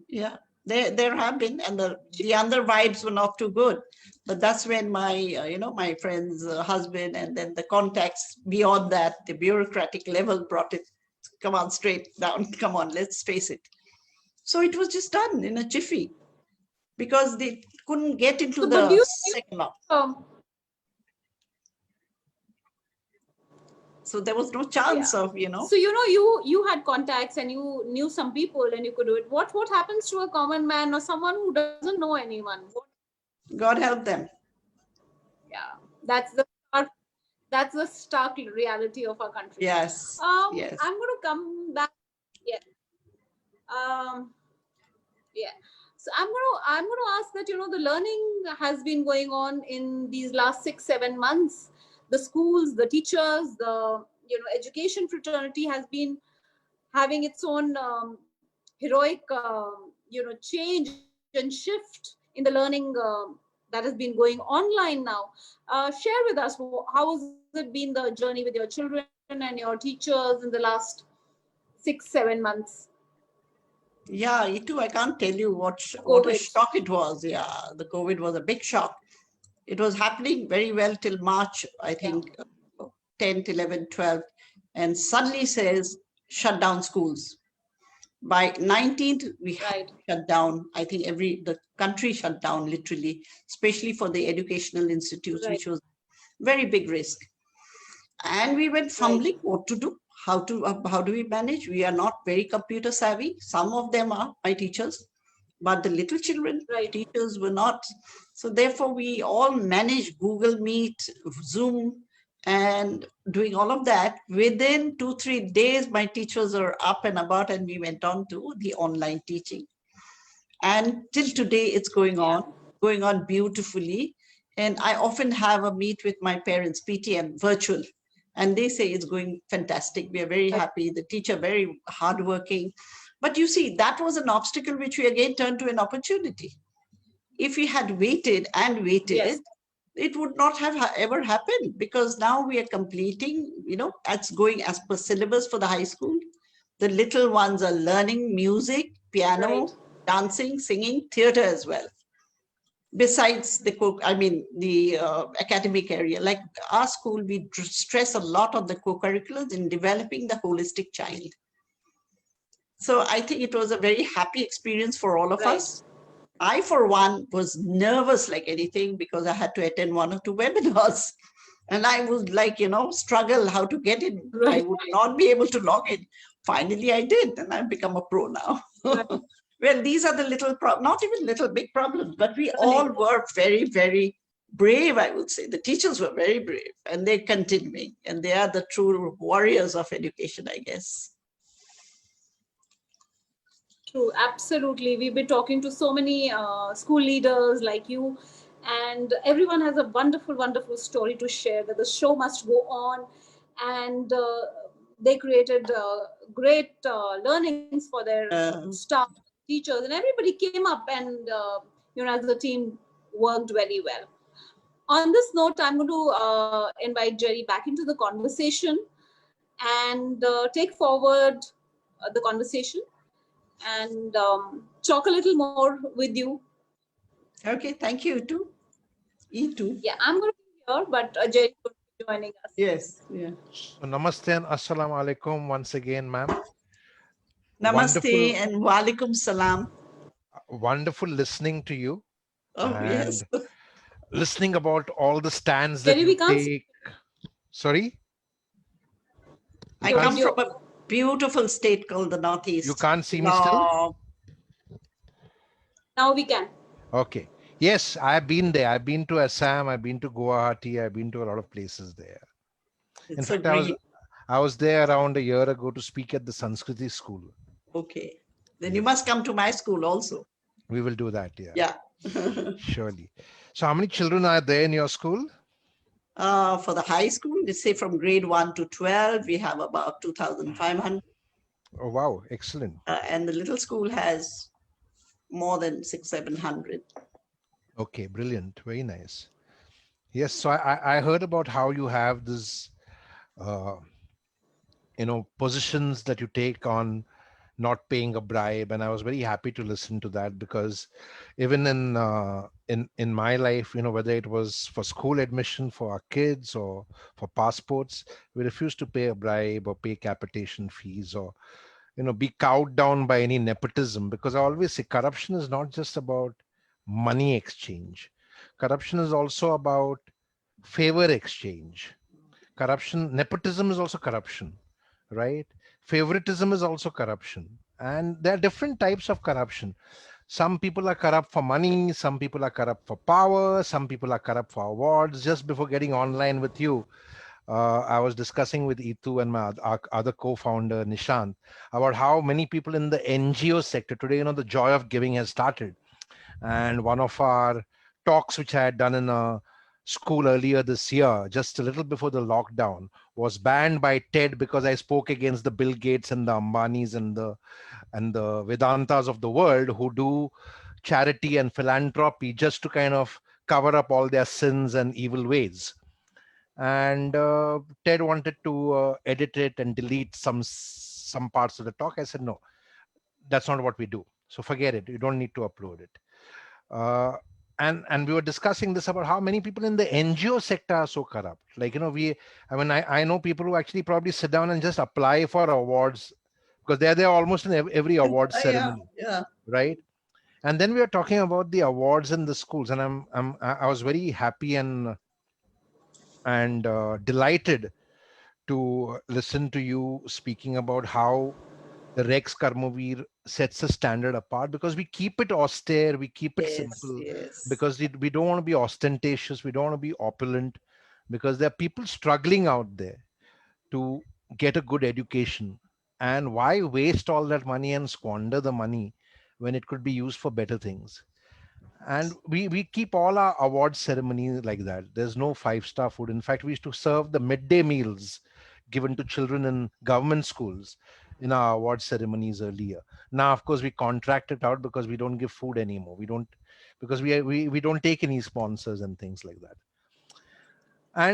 Yeah. There have been, and the other vibes were not too good. But that's when my, my friend's husband and then the contacts beyond that, the bureaucratic level brought it, come on, straight down, come on, let's face it. So it was just done in a jiffy because they couldn't get into the second law. So there was no chance of, So, you had contacts and you knew some people and you could do it. What happens to a common man or someone who doesn't know anyone? God help them. Yeah, that's the stark reality of our country. Yes. Yes. I'm going to come back. Yeah. So I'm gonna ask that, the learning has been going on in these last 6-7 months. The schools, the teachers, the education fraternity has been having its own heroic change and shift in the learning that has been going online now. Share with us, how has it been, the journey with your children and your teachers in the last 6-7 months Yeah, Itu, I can't tell you of what a COVID? shock it was. Yeah, the COVID was a big shock. It was happening very well till March, I Yeah, think, 10th, 11th, 12th, and suddenly says shut down schools. By 19th, we had right, to shut down. I think the country shut down literally, especially for the educational institutes, right, which was very big risk. And we went right, fumbling what to do, how do we manage? We are not very computer savvy. Some of them are my teachers, but the little children, right, teachers were not. So therefore, we all managed Google Meet, Zoom, and doing all of that. Within 2-3 days, my teachers are up and about, and we went on to the online teaching. And till today, it's yeah, going on beautifully. And I often have a meet with my parents, PTM, virtual, and they say it's going fantastic. We are very right, happy. The teacher very hardworking. But you see, that was an obstacle which we again turned to an opportunity. If we had waited and yes, waited, it would not have ever happened, because now we are completing, that's going as per syllabus for the high school. The little ones are learning music, right, piano, dancing, singing, theater as well. Besides the academic area, like our school, we stress a lot on the co-curriculars in developing the holistic child. So I think it was a very happy experience for all of right, us. I, for one, was nervous like anything because I had to attend one or two webinars. And I would struggle how to get in. I right, would not be able to log in. Finally, I did, and I've become a pro now. right. Well, these are the not even little big problems, but we all Learning. were very, very brave, I would say. The teachers were very brave, and they're continuing, and they are the true warriors of education, I guess. True, absolutely. We've been talking to so many school leaders like you, and everyone has a wonderful, wonderful story to share. That the show must go on, and they created great learnings for their Uh, staff, teachers, and everybody came up and as a team worked very well. On this note, I'm going to invite Jerry back into the conversation and take forward the conversation and talk a little more with you. okay, thank you, too. E2. Yeah, I'm going to be here, but Jerry is going to be joining us. Yes, yeah. So namaste and assalamu alaikum once again, ma'am. Namaste Wonderful, and walaikum salam. wonderful listening to you Oh, yes. and listening about all the stands that Jerry, we you can't see take. Sorry? I your come video. from a beautiful state called the Northeast. You can't see me still? No. Now we can. Okay. Yes, I've been there. I've been to Assam, I've been to Guwahati, I've been to a lot of places there. In It's so fact, green. I was there around a year ago to speak at the Sanskriti school. Okay. Then you must come to my school also. We will do that, yeah. Yeah. Surely. So how many children are there in your school? For the high school, let's say from grade 1 to 12, we have about 2,500. Oh, wow. Excellent. And the little school has more than 600-700. Okay, brilliant. Very nice. Yes, so I heard about how you have this, positions that you take on not paying a bribe, and I was very happy to listen to that, because even in my life, whether it was for school admission for our kids or for passports, we refused to pay a bribe or pay capitation fees or be cowed down by any nepotism, because I always say corruption is not just about money exchange. Corruption is also about favor exchange. Nepotism is also corruption, right? Favoritism is also corruption. And there are different types of corruption. Some people are corrupt for money, some people are corrupt for power, some people are corrupt for awards. Just before getting online with you, I was discussing with Itu and my other co-founder Nishant about how many people in the NGO sector today, the joy of giving has started. And one of our talks, which I had done in a school earlier this year, just a little before the lockdown, was banned by TED because I spoke against the Bill Gates and the Ambanis and the Vedantas of the world who do charity and philanthropy just to kind of cover up all their sins and evil ways. And Ted wanted to edit it and delete some parts of the talk. I said, no, that's not what we do. So forget it. You don't need to upload it. Uh, and we were discussing this about how many people in the NGO sector are so corrupt. Like, I know people who actually probably sit down and just apply for awards because they're there almost in every award Yeah, ceremony, yeah. right? And then we are talking about the awards in the schools, and I was very happy and delighted to listen to you speaking about how the Rex Karmovir sets a standard apart, because we keep it austere, we keep it Yes, simple, yes. because we don't want to be ostentatious, we don't want to be opulent, because there are people struggling out there to get a good education. And why waste all that money and squander the money when it could be used for better things? And we keep all our award ceremonies like that. There's no five-star food. In fact, we used to serve the midday meals given to children in government schools in our award ceremonies earlier. Now, of course, we contract it out because we don't give food anymore. We don't, because we don't take any sponsors and things like that.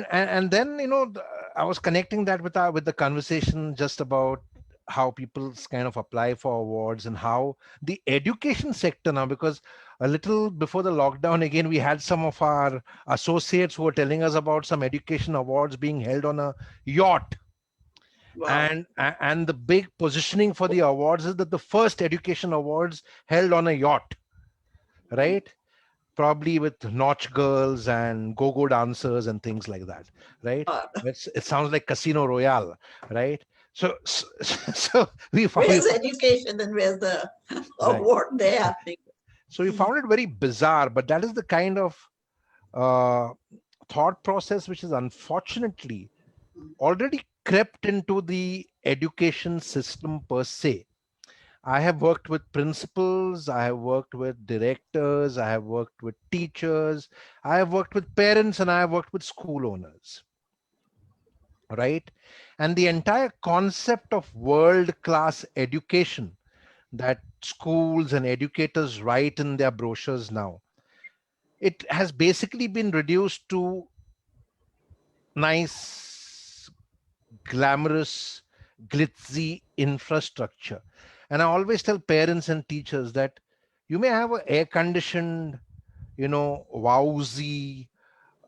And then, I was connecting that with the conversation just about how people kind of apply for awards and how the education sector now, because a little before the lockdown, again, we had some of our associates who were telling us about some education awards being held on a yacht. Wow. And the big positioning for the awards is that the first education awards held on a yacht, right? Probably with notch girls and go-go dancers and things like that, right? Uh, It sounds like Casino Royale, right? So we where's education and where's the right. award there happening? So we found it very bizarre, but that is the kind of uh, thought process which is unfortunately already crept into the education system per se. I have worked with principals, I have worked with directors, I have worked with teachers, I have worked with parents, and I have worked with school owners, right? And the entire concept of world class education that schools and educators write in their brochures now, it has basically been reduced to nice, glamorous, glitzy infrastructure. And I always tell parents and teachers that you may have an air conditioned, wowsy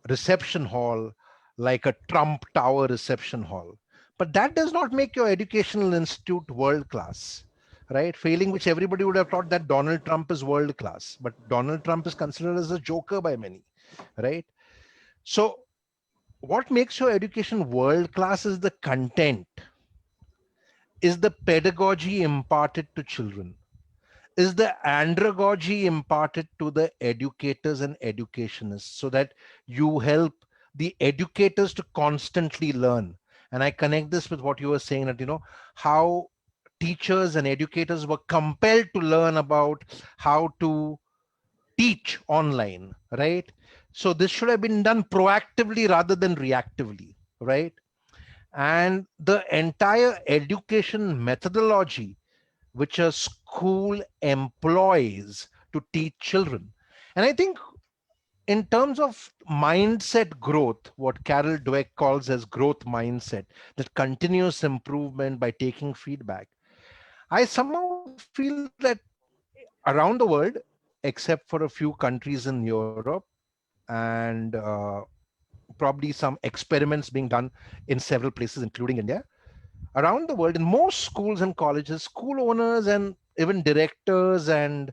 reception hall like a Trump Tower reception hall. But that does not make your educational institute world class, right? Failing which everybody would have thought that Donald Trump is world class, but Donald Trump is considered as a joker by many, right? So, what makes your education world class is the content, is the pedagogy imparted to children, is the andragogy imparted to the educators and educationists, so that you help the educators to constantly learn. And I connect this with what you were saying, that how teachers and educators were compelled to learn about how to teach online, right? So this should have been done proactively rather than reactively, right? And the entire education methodology which a school employs to teach children. And I think in terms of mindset growth, what Carol Dweck calls as growth mindset, that continuous improvement by taking feedback, I somehow feel that around the world, except for a few countries in Europe and probably some experiments being done in several places, including India, around the world, in most schools and colleges, school owners and even directors and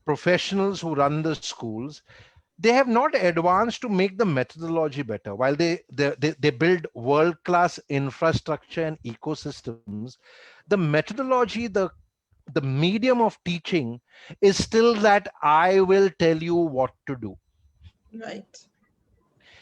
professionals who run the schools, they have not advanced to make the methodology better. While they build world class infrastructure and ecosystems, the methodology, the medium of teaching is still that I will tell you what to do. Right.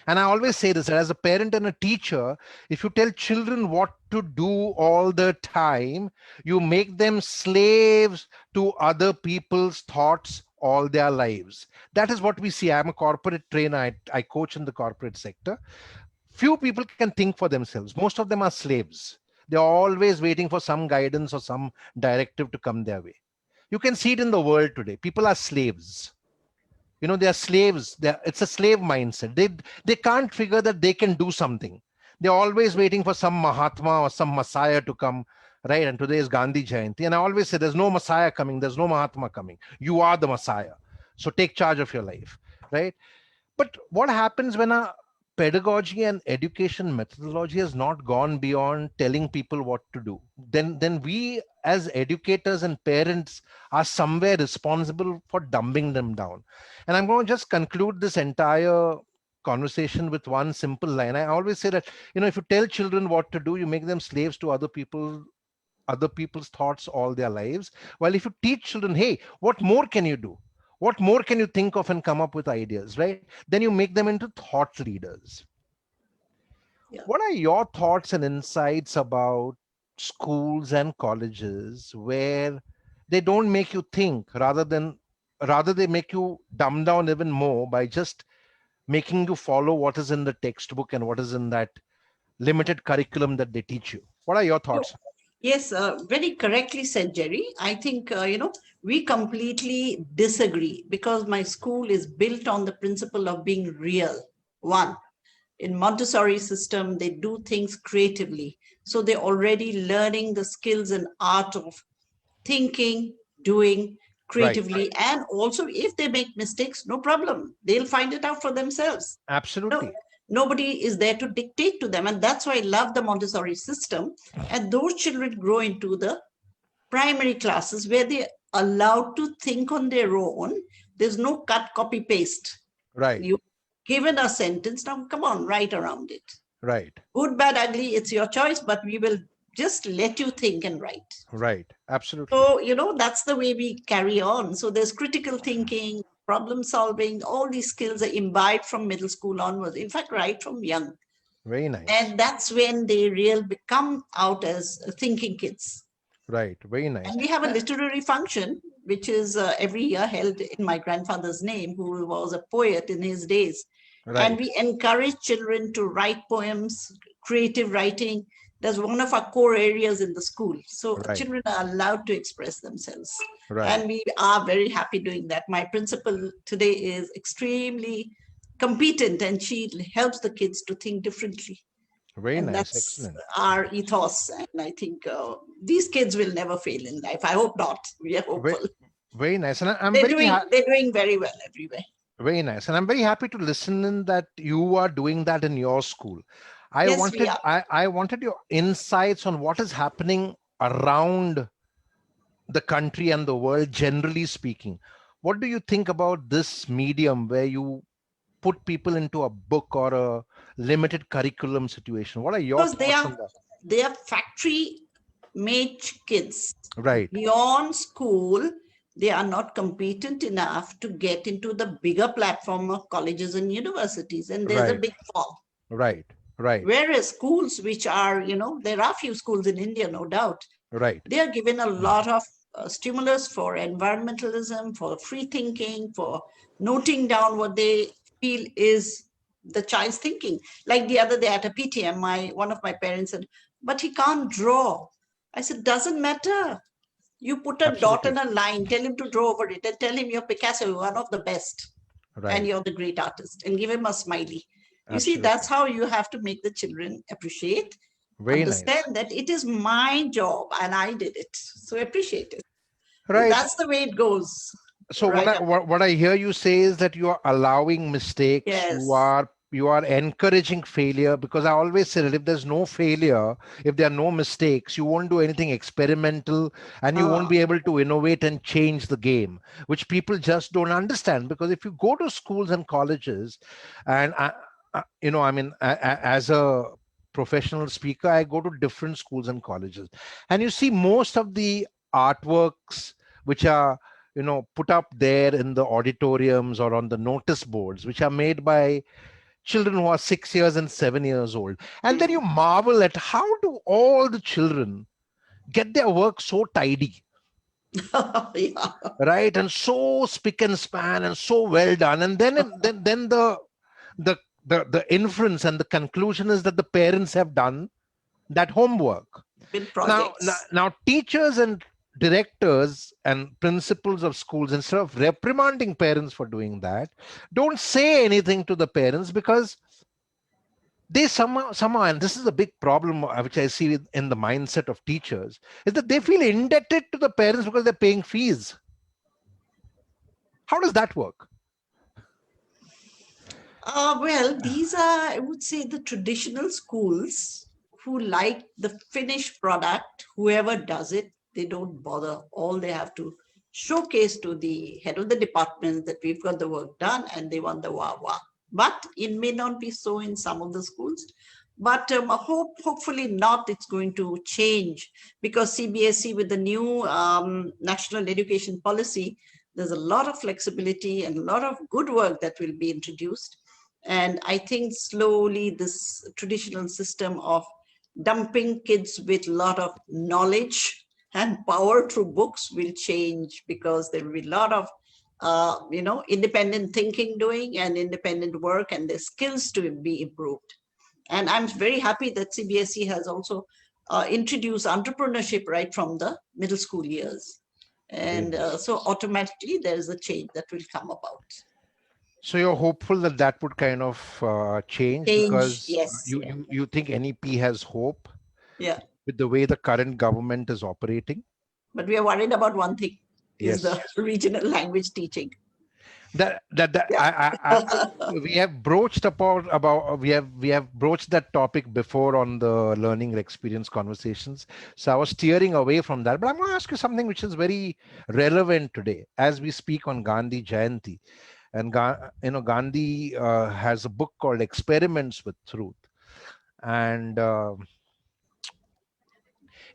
And I always say this, that as a parent and a teacher, if you tell children what to do all the time, you make them slaves to other people's thoughts all their lives. That is what we see. I'm a corporate trainer. I coach in the corporate sector. Few people can think for themselves. Most of them are slaves. They're always waiting for some guidance or some directive to come their way. You can see it in the world today. People are slaves. They are slaves. It's a slave mindset. They can't figure that they can do something. They're always waiting for some Mahatma or some Messiah to come, right? And today is Gandhi Jayanti. And I always say there's no Messiah coming, there's no Mahatma coming. You are the Messiah. So take charge of your life, right? But what happens when a pedagogy and education methodology has not gone beyond telling people what to do? Then we as educators and parents are somewhere responsible for dumbing them down. And I'm going to just conclude this entire conversation with one simple line. I always say that, if you tell children what to do, you make them slaves to other people's thoughts all their lives. While if you teach children, hey, what more can you do? What more can you think of and come up with ideas, right? Then you make them into thought leaders. Yeah. What are your thoughts and insights about schools and colleges where they don't make you think, rather they make you dumb down even more by just making you follow what is in the textbook and what is in that limited curriculum that they teach you? What are your No, thoughts? yes, very correctly said, Jerry. I think, we completely disagree because my school is built on the principle of being real. One, in Montessori system, they do things creatively. So they're already learning the skills and art of thinking, doing Right. creatively. And also, if they make mistakes, no problem. They'll find it out for themselves. No, Absolutely. nobody is there to dictate to them. And that's why I love the Montessori system. And those children grow into the primary classes where they're allowed to think on their own. There's no cut, copy, paste. Right. You given a sentence, now come on, write around it. Right. Good, bad, ugly, it's your choice, but we will just let you think and write. Right. Absolutely. So, that's the way we carry on. So there's critical thinking, problem solving, all these skills are imbibed from middle school onwards. In fact, right from young. Very nice. And that's when they really become out as thinking kids. Right. Very nice. And we have a literary function, which is every year held in my grandfather's name, who was a poet in his days. Right. And we encourage children to write poems, creative writing. That's one of our core areas in the school. So Right. children are allowed to express themselves. Right. And we are very happy doing that. My principal today is extremely competent and she helps the kids to think differently. Very And nice. that's Excellent. our ethos. And I think these kids will never fail in life. I hope not. We are hopeful. Very nice. And I'm They're very doing very well everywhere. very nice. And I'm very happy to listen in that you are doing that in your school. I Yes, we wanted are. I wanted your insights on what is happening around the country and the world, generally speaking. What do you think about this medium where you put people into a book or a limited curriculum situation? What are your Because thoughts on that? they are factory made kids. Right. Beyond school, they are not competent enough to get into the bigger platform of colleges and universities. And there's a Right. big fall. Right. Right. Whereas schools, which are, there are few schools in India, no doubt, Right. they are given a lot of stimulus for environmentalism, for free thinking, for noting down what they feel is the child's thinking. Like the other day at a PTM, one of my parents said, but he can't draw. I said, doesn't matter. You put a dot Absolutely. and a line, tell him to draw over it and tell him you're Picasso, you're one of the best and Right. you're the great artist, and give him a smiley. You see, Absolutely. that's how you have to make the children appreciate, Very nice. understand that it is my job and I did it. So appreciate it. Right. That's the way it goes. So Right up. what I hear you say is that you are allowing mistakes. Yes. You are encouraging failure, because I always say that if there's no failure, if there are no mistakes, you won't do anything experimental and you won't be able to innovate and change the game, which people just don't understand. Because if you go to schools and colleges, and as a professional speaker, I go to different schools and colleges, and you see most of the artworks which are put up there in the auditoriums or on the notice boards, which are made by children who are 6 years and 7 years old. And then you marvel at how do all the children get their work so tidy? Yeah. right? And so spick and span and so well done. And then the the inference and the conclusion is that the parents have done that homework. With Now, projects. now teachers and directors and principals of schools, instead of reprimanding parents for doing that, don't say anything to the parents, because they somehow, and this is a big problem which I see in the mindset of teachers, is that they feel indebted to the parents because they're paying fees. How does that work? Well, these are, I would say, the traditional schools who like the finished product. Whoever does it, they don't bother. All they have to showcase to the head of the department that we've got the work done, and they want the wah wah. But it may not be so in some of the schools. But hopefully not. It's going to change, because CBSE, with the new national education policy, there's a lot of flexibility and a lot of good work that will be introduced. And I think slowly this traditional system of dumping kids with a lot of knowledge and power through books will change, because there will be a lot of independent thinking doing and independent work, and the skills to be improved. And I'm very happy that CBSE has also introduced entrepreneurship right from the middle school years. And Yes. so automatically there is a change that will come about. So you're hopeful that that would kind of change, Change, because yes, yeah, you think NEP has hope yeah. with the way the current government is operating? But we are worried about one thing, is Yes. the regional language teaching. That Yeah. we have broached about we have broached that topic before on the learning experience conversations. So I was steering away from that, but I'm going to ask you something which is very relevant today as we speak on Gandhi Jayanti. And Gandhi has a book called Experiments with Truth. And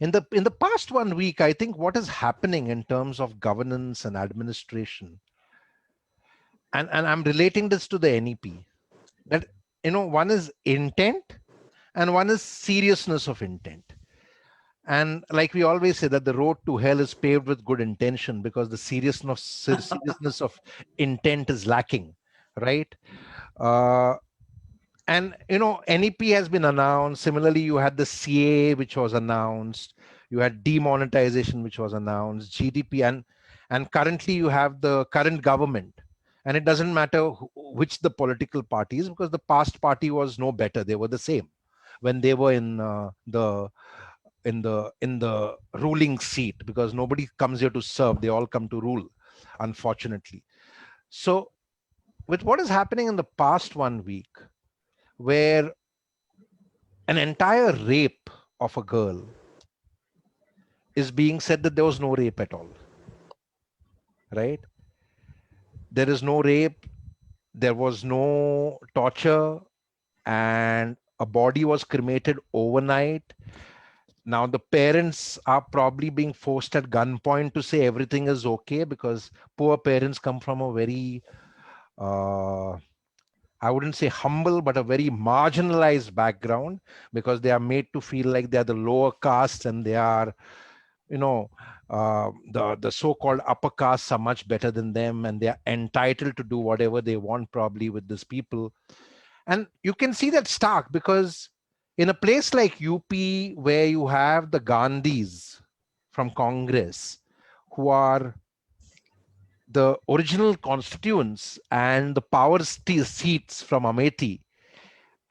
in the past 1 week, I think what is happening in terms of governance and administration, and I'm relating this to the NEP, that one is intent and one is seriousness of intent. And like we always say, that the road to hell is paved with good intention, because the seriousness of intent is lacking, right? uh, and NEP has been announced. Similarly, you had the CA which was announced, you had demonetization which was announced, GDP, and currently you have the current government. And it doesn't matter which the political party is, because the past party was no better, they were the same when they were in the ruling seat, because nobody comes here to serve, they all come to rule, unfortunately. So with what is happening in the past 1 week, where an entire rape of a girl is being said that there was no rape at all, right? There is no rape, there was no torture, and a body was cremated overnight. Now the parents are probably being forced at gunpoint to say everything is okay, because poor parents come from a very uh, I wouldn't say humble, but a very marginalized background, because they are made to feel like they are the lower castes, and they are, you know, the so-called upper castes are much better than them, and they are entitled to do whatever they want probably with these people. And you can see that stark, because in a place like UP, where you have the Gandhis from Congress, who are the original constituents and the power seats from Amethi,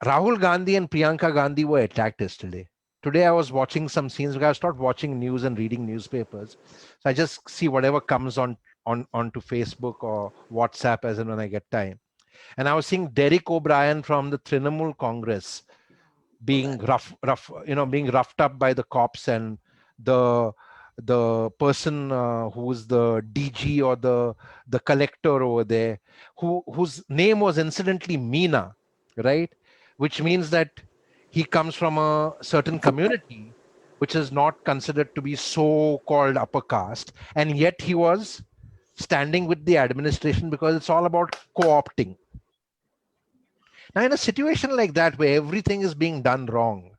Rahul Gandhi and Priyanka Gandhi were attacked yesterday. Today I was watching some scenes, because I started watching news and reading newspapers. So I just see whatever comes onto Facebook or WhatsApp as and when I get time. And I was seeing Derek O'Brien from the Trinamool Congress being being roughed up by the cops, and the person who's the DG or the collector over there, whose name was incidentally Meena, right? Which means that he comes from a certain community which is not considered to be so called upper caste, and yet he was standing with the administration, because it's all about co-opting. Now, in a situation like that, where everything is being done wrong,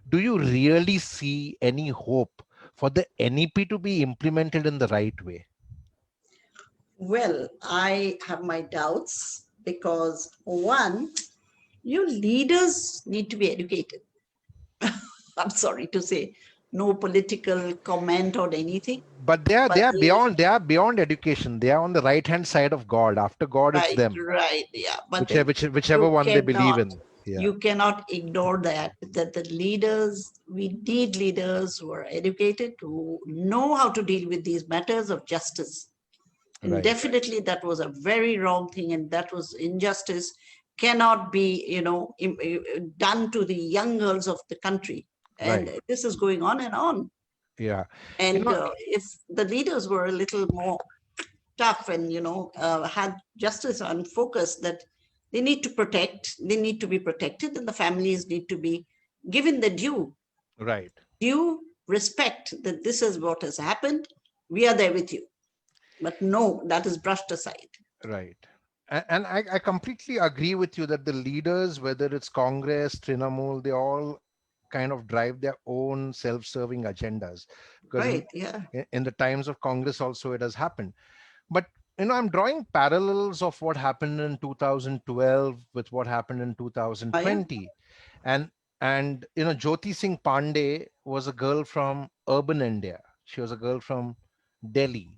do you really see any hope for the NEP to be implemented in the right way? Well, I have my doubts because one, you leaders need to be educated. I'm sorry to say, no political comment on anything, But they are but beyond education. They are on the right hand side of God. After God, it's right, them. right, yeah. But then Whichever you one they believe cannot, in. Yeah. you cannot ignore that the leaders, we need leaders who are educated, who know how to deal with these matters of justice. And Right. definitely that was a very wrong thing, and that was injustice cannot be, done to the young girls of the country. And Right. this is going on and on. Yeah. You And know, if the leaders were a little more tough and, had justice and focus that they need to be protected, and the families need to be given the right. due respect that this is what has happened. We are there with you. But no, that is brushed aside. Right. And I completely agree with you that the leaders, whether it's Congress, Trinamool, they all kind of drive their own self-serving agendas. Because Right, yeah. in the times of Congress also it has happened. But I'm drawing parallels of what happened in 2012 with what happened in Oh, yeah. 2020. And Jyoti Singh Pandey was a girl from urban India. She was a girl from Delhi.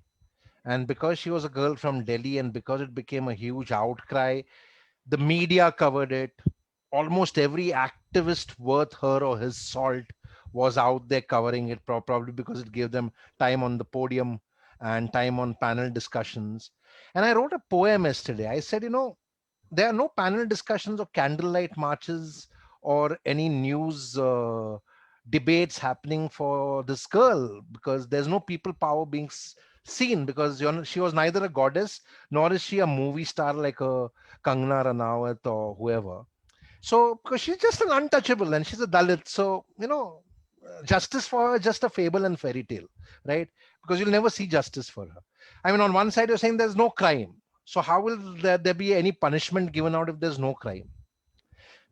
And because she was a girl from Delhi and because it became a huge outcry, the media covered it. Almost every activist worth her or his salt was out there covering it, probably because it gave them time on the podium and time on panel discussions. And I wrote a poem yesterday. I said, there are no panel discussions or candlelight marches or any news debates happening for this girl because there's no people power being seen because she was neither a goddess nor is she a movie star like a Kangana Ranaut or whoever. So because she's just an untouchable and she's a Dalit, so justice for her just a fable and fairy tale, right? Because you'll never see justice for her. I mean, on one side you're saying there's no crime, so how will there be any punishment given out if there's no crime?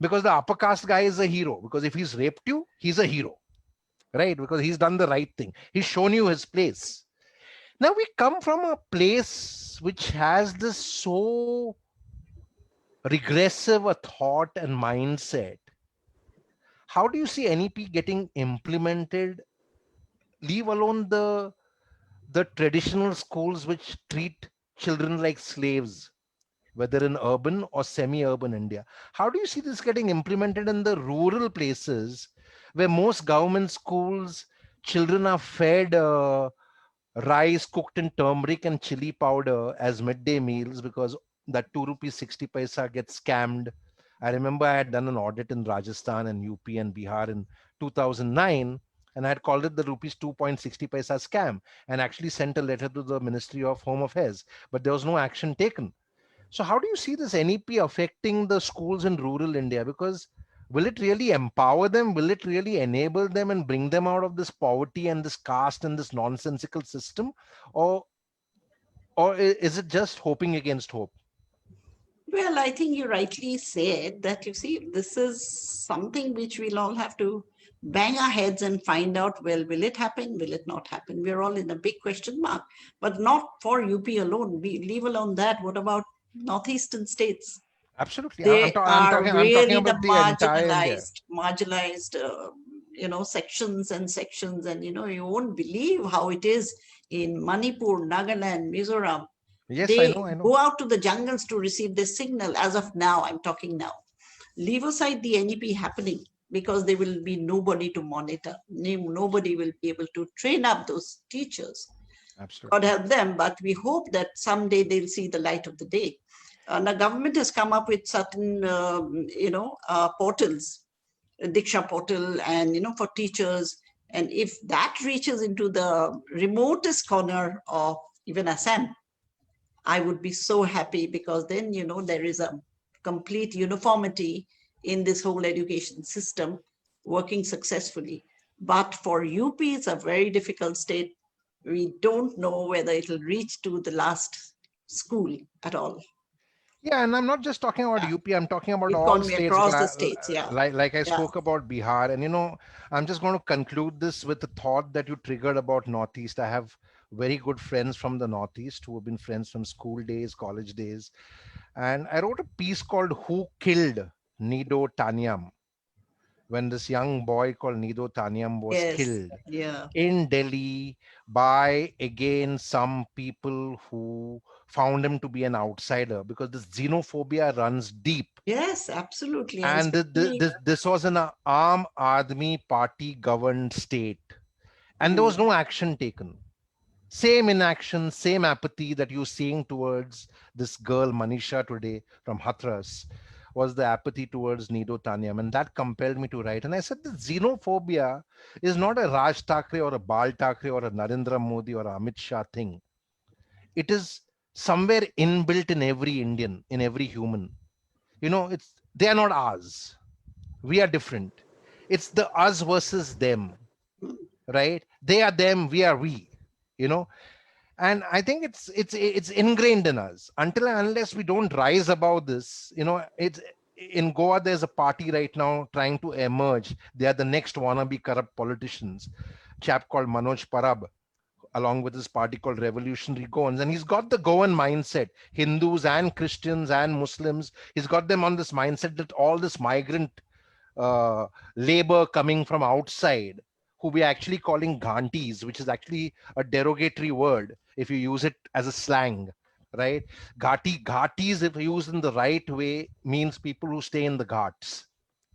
Because the upper caste guy is a hero. Because if he's raped you, he's a hero, right? Because he's done the right thing. He's shown you his place. Now we come from a place which has this so regressive a thought and mindset. How do you see NEP getting implemented? Leave alone the traditional schools which treat children like slaves, whether in urban or semi-urban India. How do you see this getting implemented in the rural places where most government schools, children are fed rice cooked in turmeric and chili powder as midday meals because that 2 rupees 60 paisa gets scammed? I remember I had done an audit in Rajasthan and UP and Bihar in 2009, and I had called it the rupees 2.60 paisa scam and actually sent a letter to the Ministry of Home Affairs, but there was no action taken. So how do you see this NEP affecting the schools in rural India? Because will it really empower them? Will it really enable them and bring them out of this poverty and this caste and this nonsensical system? Or is it just hoping against hope? Well, I think you rightly said that, you see, this is something which we'll all have to bang our heads and find out, well, will it happen? Will it not happen? We're all in a big question mark, but not for UP alone. We leave alone that. What about northeastern states? Absolutely. They are I'm talking really the about the entire India. marginalized, sections and sections. And, you won't believe how it is in Manipur, Nagaland, Mizoram. Yes, I They know, I know. go out to the jungles to receive this signal. As of now, I'm talking now. Leave aside the NEP happening because there will be nobody to monitor. Nobody will be able to train up those teachers. God Absolutely. help them, but we hope that someday they'll see the light of the day. The government has come up with certain, portals, Diksha portal, and for teachers. And if that reaches into the remotest corner of even Assam, I would be so happy because then, there is a complete uniformity in this whole education system working successfully. But for UP, it's a very difficult state. We don't know whether it'll reach to the last school at all. Yeah, and I'm not just talking about Yeah. UP. I'm talking about all Economy states. across the states. Yeah. Like I Yeah. spoke about Bihar, and I'm just going to conclude this with the thought that you triggered about Northeast. I have very good friends from the Northeast who have been friends from school days, college days, and I wrote a piece called "Who Killed Nido Tanyam," when this young boy called Nido Tanyam was Yes. killed Yeah. in Delhi by, again, some people who found him to be an outsider, because this xenophobia runs deep. Yes, absolutely. And And especially, this was an Aam Aadmi Party governed state, and there mm, was no action taken. Same inaction, same apathy that you're seeing towards this girl Manisha today from Hathras was the apathy towards Nido Tanyam, and that compelled me to write. And I said the xenophobia is not a Raj Thackeray or a Bal Thackeray or a Narendra Modi or a Amit Shah thing. It is somewhere inbuilt in every Indian, in every human. It's they are not us. We are different. It's the us versus them, right? They are them, we are we. You know, and I think it's ingrained in us. Until and unless we don't rise above this, it's in Goa. There's a party right now trying to emerge. They are the next wannabe corrupt politicians. Chap called Manoj Parab, along with his party called Revolutionary Goans, and he's got the Goan mindset. Hindus and Christians and Muslims, he's got them on this mindset that all this migrant uh, labor coming from outside, who we are actually calling Ghantis, which is actually a derogatory word if you use it as a slang, right? Ghatis, if used in the right way, means people who stay in the Ghats,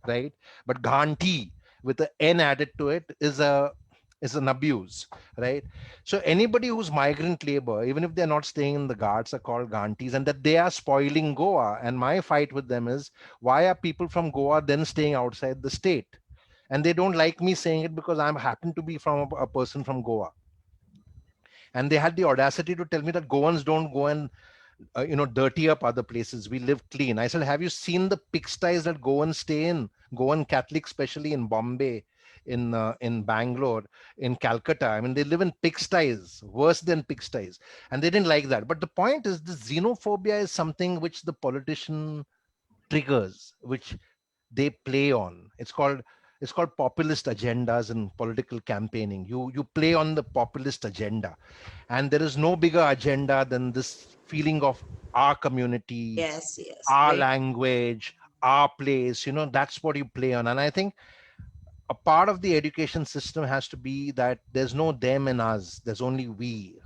right? But Ghanti with the N added to it is an abuse, right? So anybody who's migrant labor, even if they're not staying in the Ghats, are called Ghantis, and that they are spoiling Goa. And my fight with them is, why are people from Goa then staying outside the state? And they don't like me saying it because I happen to be from a person from Goa. And they had the audacity to tell me that Goans don't go and dirty up other places. We live clean. I said, have you seen the pigsties that Goans stay in? Goan Catholics, especially in Bombay, in Bangalore, in Calcutta. I mean, they live in pigsties, worse than pigsties, and they didn't like that. But the point is, the xenophobia is something which the politician triggers, which they play on. It's called populist agendas and political campaigning. You play on the populist agenda, and there is no bigger agenda than this feeling of our community, yes, yes. our Very, language, our place. That's what you play on. And I think a part of the education system has to be that there's no them and us. There's only we.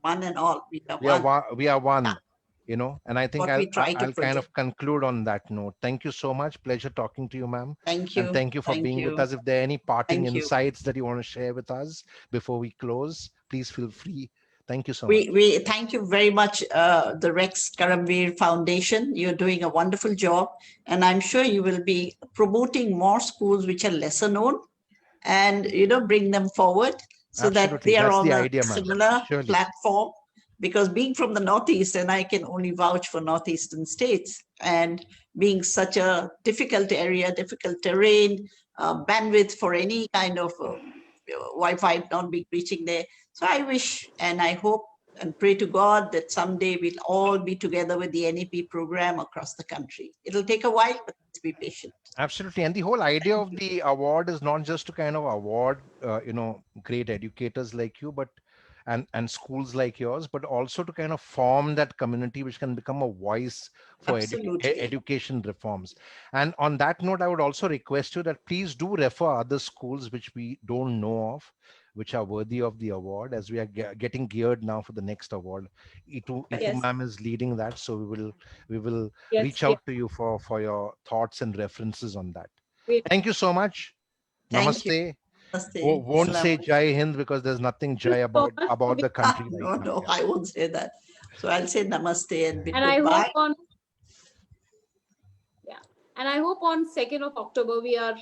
one and all. We are We are one. one. We are Yeah. one. And I think What I'll we try to I'll kind project. of conclude on that note. Thank you so much. Pleasure talking to you, ma'am, Thank and you. thank you for Thank being with you. us. If there are any parting Thank you. insights that you want to share with us before we close, please feel free. Thank you so much. We thank you very much, the Rex Karamveer Foundation. You're doing a wonderful job, and I'm sure you will be promoting more schools which are lesser known, and bring them forward so that Absolutely, they are that's on the a idea, ma'am. similar Surely. platform. Because being from the Northeast, and I can only vouch for Northeastern states, and being such a difficult area, difficult terrain, bandwidth for any kind of Wi-Fi not be reaching there. So I wish and I hope and pray to God that someday we'll all be together with the NEP program across the country. It'll take a while, but let's be patient. Absolutely. And the whole idea Thank of you. the award is not just to kind of award, great educators like you, but and schools like yours, but also to kind of form that community which can become a voice for Absolutely. education reforms. And on that note, I would also request you that please do refer other schools which we don't know of, which are worthy of the award, as we are getting geared now for the next award. Itu Yes, ma'am is leading that, so we will yes, reach yes. out to you for your thoughts and references on that. We Thank you so much. Thank you. Namaste. Namaste. Won't Salam. say Jai Hind because there's nothing thank you Jai so about much for about being, the country right No, now. no, Yeah. I won't say that. So I'll say namaste and and I hope goodbye. on yeah, and I hope on 2nd of October we are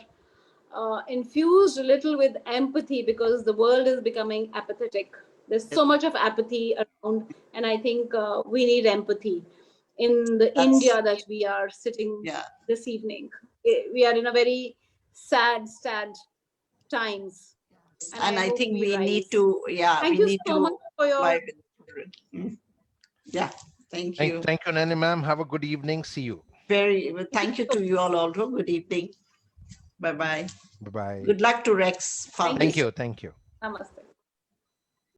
infused a little with empathy, because the world is becoming apathetic. There's so much of apathy around, and I think we need empathy in the That's, India that we are sitting yeah. this evening. We are in a very sad times, and And I I hope think we we need rise. to, yeah, Thank we you need so much to for your buy with children. Yeah. Thank you. Thank you, Nellie ma'am. Have a good evening. See you. Thank you to you all also. Good evening. Bye-bye. Bye-bye. Good luck to Rex Thank Foundation. Thank you. Namaste.